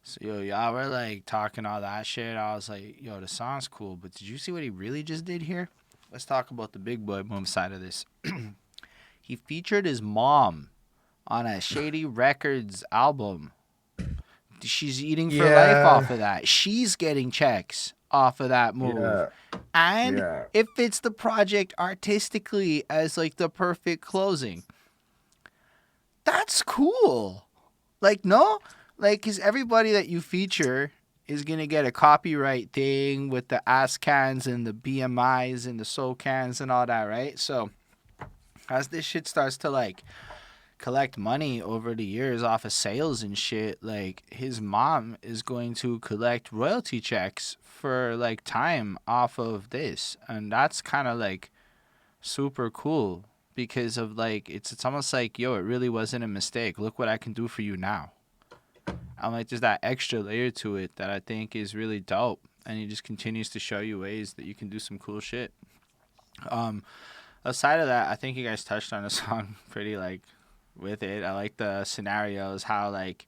So yo, y'all were like talking all that shit. I was like, yo, the song's cool, but did you see what he really just did here? Let's talk about the big boy boom side of this. He featured his mom on a Shady Records album. She's eating for life off Yeah, of that. She's getting checks off of that move. yeah, And yeah. it fits the project artistically as like the perfect closing. That's cool. Like, no? Like, because everybody that you feature is going to get a copyright thing with the ASCANs and the BMIs and the SOCANs and all that, right? So, as this shit starts to, like, collect money over the years off of sales and shit, like, his mom is going to collect royalty checks for, like, time off of this. And that's kind of, like, super cool because of, like, it's almost like, yo, it really wasn't a mistake. Look what I can do for you now. I'm like, there's that extra layer to it that I think is really dope, and he just continues to show you ways that you can do some cool shit. Um, Aside of that, I think you guys touched on the song pretty like with it. I like the scenarios, how like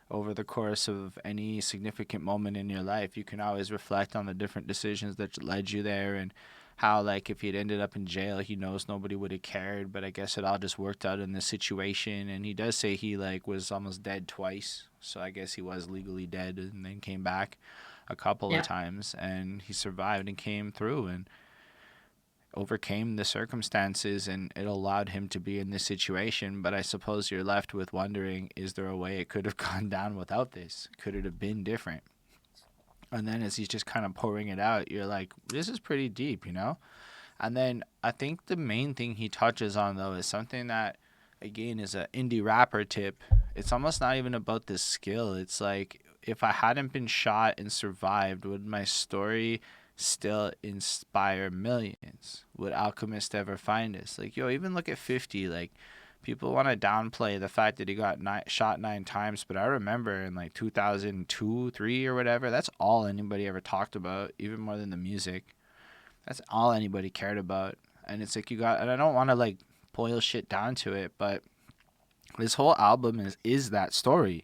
over the course of any significant moment in your life, you can always reflect on the different decisions that led you there, and how like if he'd ended up in jail, he knows nobody would have cared, but I guess it all just worked out in this situation. And he does say he like was almost dead twice, so I guess he was legally dead and then came back a couple of Yeah. times, and he survived and came through and overcame the circumstances, and it allowed him to be in this situation. But I suppose you're left with wondering, is there a way it could have gone down without this? Could it have been different? And then as he's just kind of pouring it out, you're like, this is pretty deep, you know? And then I think the main thing he touches on, though, is something that, again, is an indie rapper tip. It's almost not even about the skill. It's like, if I hadn't been shot and survived, would my story still inspire millions? Would Alchemist ever find us? Like, yo, even look at 50. Like, people want to downplay the fact that he got shot 9 times, but I remember in like 2002, 3 or whatever, that's all anybody ever talked about, even more than the music. That's all anybody cared about. And it's like and I don't want to like boil shit down to it, but this whole album is that story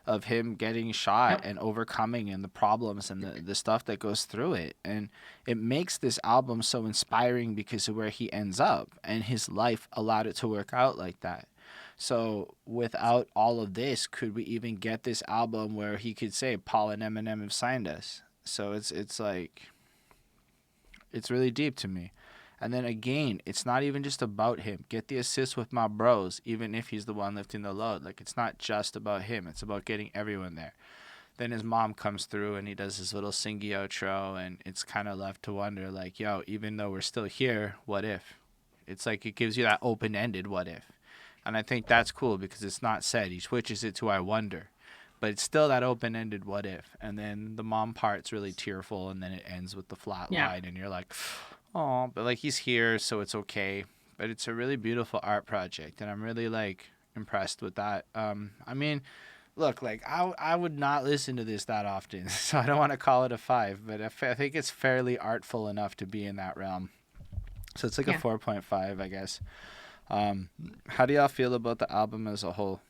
of him getting shot Yep. and overcoming and the problems and the stuff that goes through it. And it makes this album so inspiring because of where he ends up, and his life allowed it to work out like that. So without all of this, could we even get this album where he could say Paul and Eminem have signed us? So it's like, it's really deep to me. And then again, it's not even just about him. Get the assist with my bros, even if he's the one lifting the load. Like, it's not just about him. It's about getting everyone there. Then his mom comes through and he does his little singy outro, and it's kind of left to wonder, like, yo, even though we're still here, what if? It's like it gives you that open-ended what if. And I think that's cool because it's not said. He switches it to I wonder. But it's still that open-ended what if. And then the mom part's really tearful, and then it ends with the flat Yeah. line, and you're like, oh, but like he's here, so it's okay. But it's a really beautiful art project, and I'm really like impressed with that. I mean, look, like I would not listen to this that often, so I don't want to call it a 5, but I think it's fairly artful enough to be in that realm. So it's like a Yeah. 4.5, I guess. How do y'all feel about the album as a whole?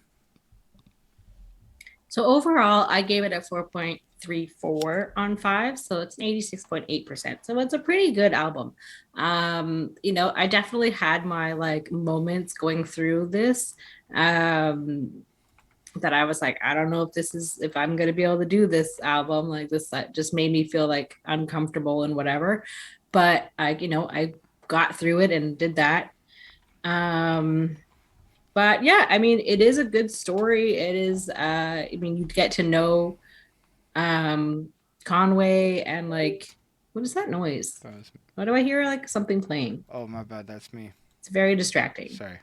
So overall, I gave it a 4.34 on 5. So it's an 86.8%. So it's a pretty good album. I definitely had my like moments going through this. That I was like, I don't know if I'm gonna be able to do this album. Like this that just made me feel like uncomfortable and whatever. But I got through it and did that. Um but yeah, I mean, it is a good story. It is, I mean, you get to know Conway and like, what is that noise? That was- Why do I hear like something playing? Oh, my bad. That's me. It's very distracting. Sorry.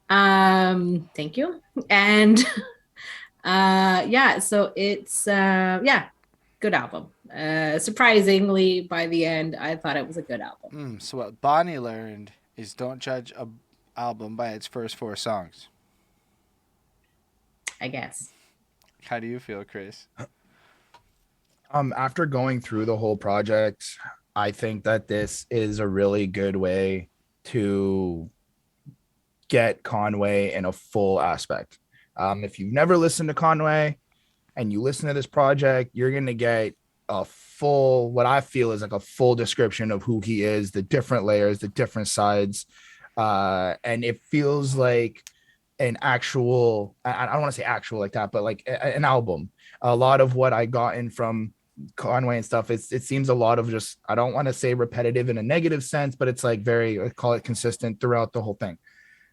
Thank you. And yeah, so it's yeah, good album. Surprisingly, by the end, I thought it was a good album. So what Bonnie learned is don't judge a album by its first 4 songs. I guess. How do you feel, Chris? After going through the whole project, I think that this is a really good way to get Conway in a full aspect. If you've never listened to Conway and you listen to this project, you're going to get a full, what I feel is like a full description of who he is, the different layers, the different sides. And it feels like an actual, I don't want to say actual like that, but like an album. A lot of what I gotten from Conway and stuff, it seems a lot of just, I don't want to say repetitive in a negative sense, but it's like very, I call it consistent throughout the whole thing.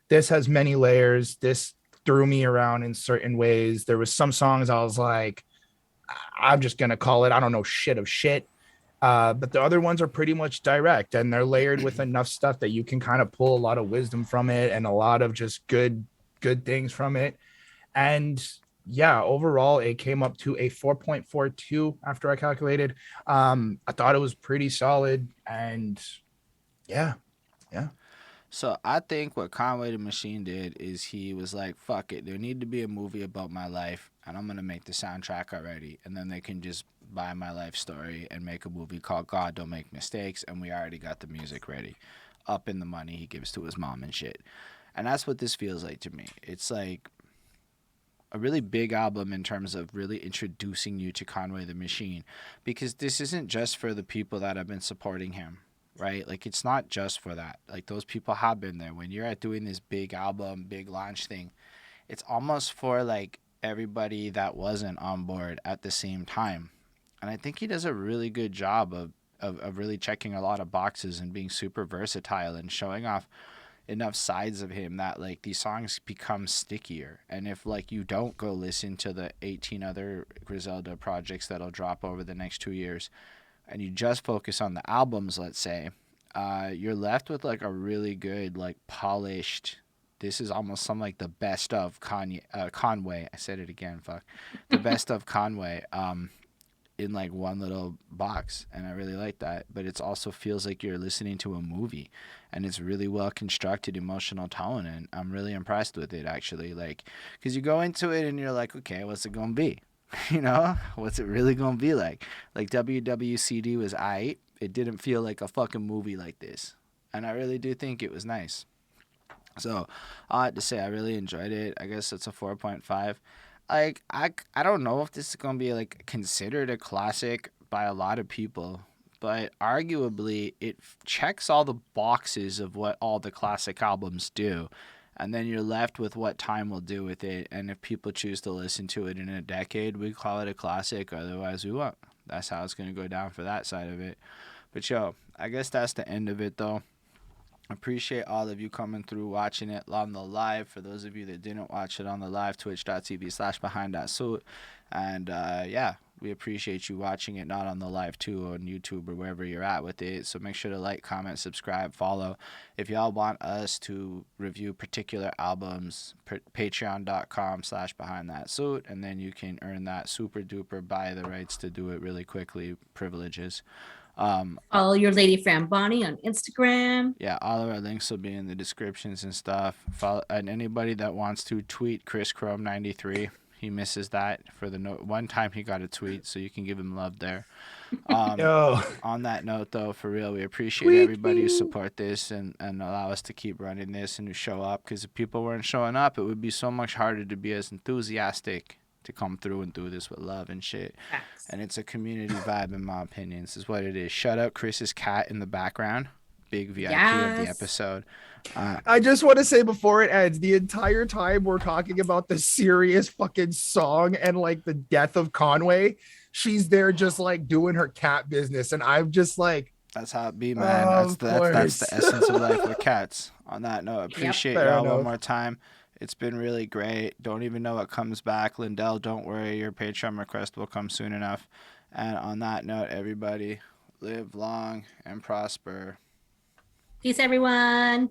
This has many layers. This threw me around in certain ways. There was some songs I was like, I'm just gonna call it, I don't know, shit of shit. But the other ones are pretty much direct and they're layered with enough stuff that you can kind of pull a lot of wisdom from it and a lot of just good things from it. And yeah, overall it came up to a 4.42 after I calculated. I thought it was pretty solid, and yeah. So I think what Conway the Machine did is he was like, fuck it, there need to be a movie about my life, and I'm going to make the soundtrack already, and then they can just buy my life story and make a movie called God Don't Make Mistakes, and we already got the music ready. Up in the money he gives to his mom and shit. And that's what this feels like to me. It's like a really big album in terms of really introducing you to Conway the Machine, because this isn't just for the people that have been supporting him, right? Like, it's not just for that. Like, those people have been there. When you're at doing this big album, big launch thing, it's almost for like everybody that wasn't on board at the same time. And I think he does a really good job of really checking a lot of boxes and being super versatile and showing off enough sides of him that like these songs become stickier. And if like you don't go listen to the 18 other Griselda projects that'll drop over the next 2 years, and you just focus on the albums, let's say, you're left with like a really good, like polished. This is almost some like the best of Conway. I said it again. Fuck, the best of Conway. In like one little box, and I really like that. But it also feels like you're listening to a movie, and it's really well constructed, emotional tone, and I'm really impressed with it actually. Like, because you go into it and you're like, okay, what's it gonna be? You know, what's it really gonna be like? Like WWCD was aight. It didn't feel like a fucking movie like this, and I really do think it was nice. So I have to say I really enjoyed it. I guess it's a 4.5. Like I don't know if this is gonna be like considered a classic by a lot of people, but arguably it checks all the boxes of what all the classic albums do, and then you're left with what time will do with it. And if people choose to listen to it in a decade, we call it a classic. Otherwise, we won't. That's how it's gonna go down for that side of it. But yo, I guess that's the end of it though. Appreciate all of you coming through, watching it on the live. For those of you that didn't watch it on the live, twitch.tv/behindthatsuit. And yeah, we appreciate you watching it, not on the live too, on YouTube or wherever you're at with it. So make sure to like, comment, subscribe, follow. If y'all want us to review particular albums, patreon.com/behindthatsuit, and then you can earn that super duper buy the rights to do it really quickly privileges. Follow your lady friend Bonnie on Instagram. Yeah, all of our links will be in the descriptions and stuff. Follow, and anybody that wants to tweet Chris Chrome 93, he misses that for the one time he got a tweet, so you can give him love there. On that note, though, for real, we appreciate everybody who support this and allow us to keep running this and to show up. Because if people weren't showing up, it would be so much harder to be as enthusiastic to come through and do this with love and shit. Facts. And it's a community vibe, in my opinion. This is what it is. Shout out Chris's cat in the background. Big VIP of the episode. I just want to say before it ends, the entire time we're talking about the serious fucking song and like the death of Conway, she's there just like doing her cat business. And I'm just like, that's how it be, man. That's the essence of life with cats. On that note, appreciate y'all one more time. It's been really great. Don't even know what comes back. Lindell, don't worry. Your Patreon request will come soon enough. And on that note, everybody, live long and prosper. Peace, everyone.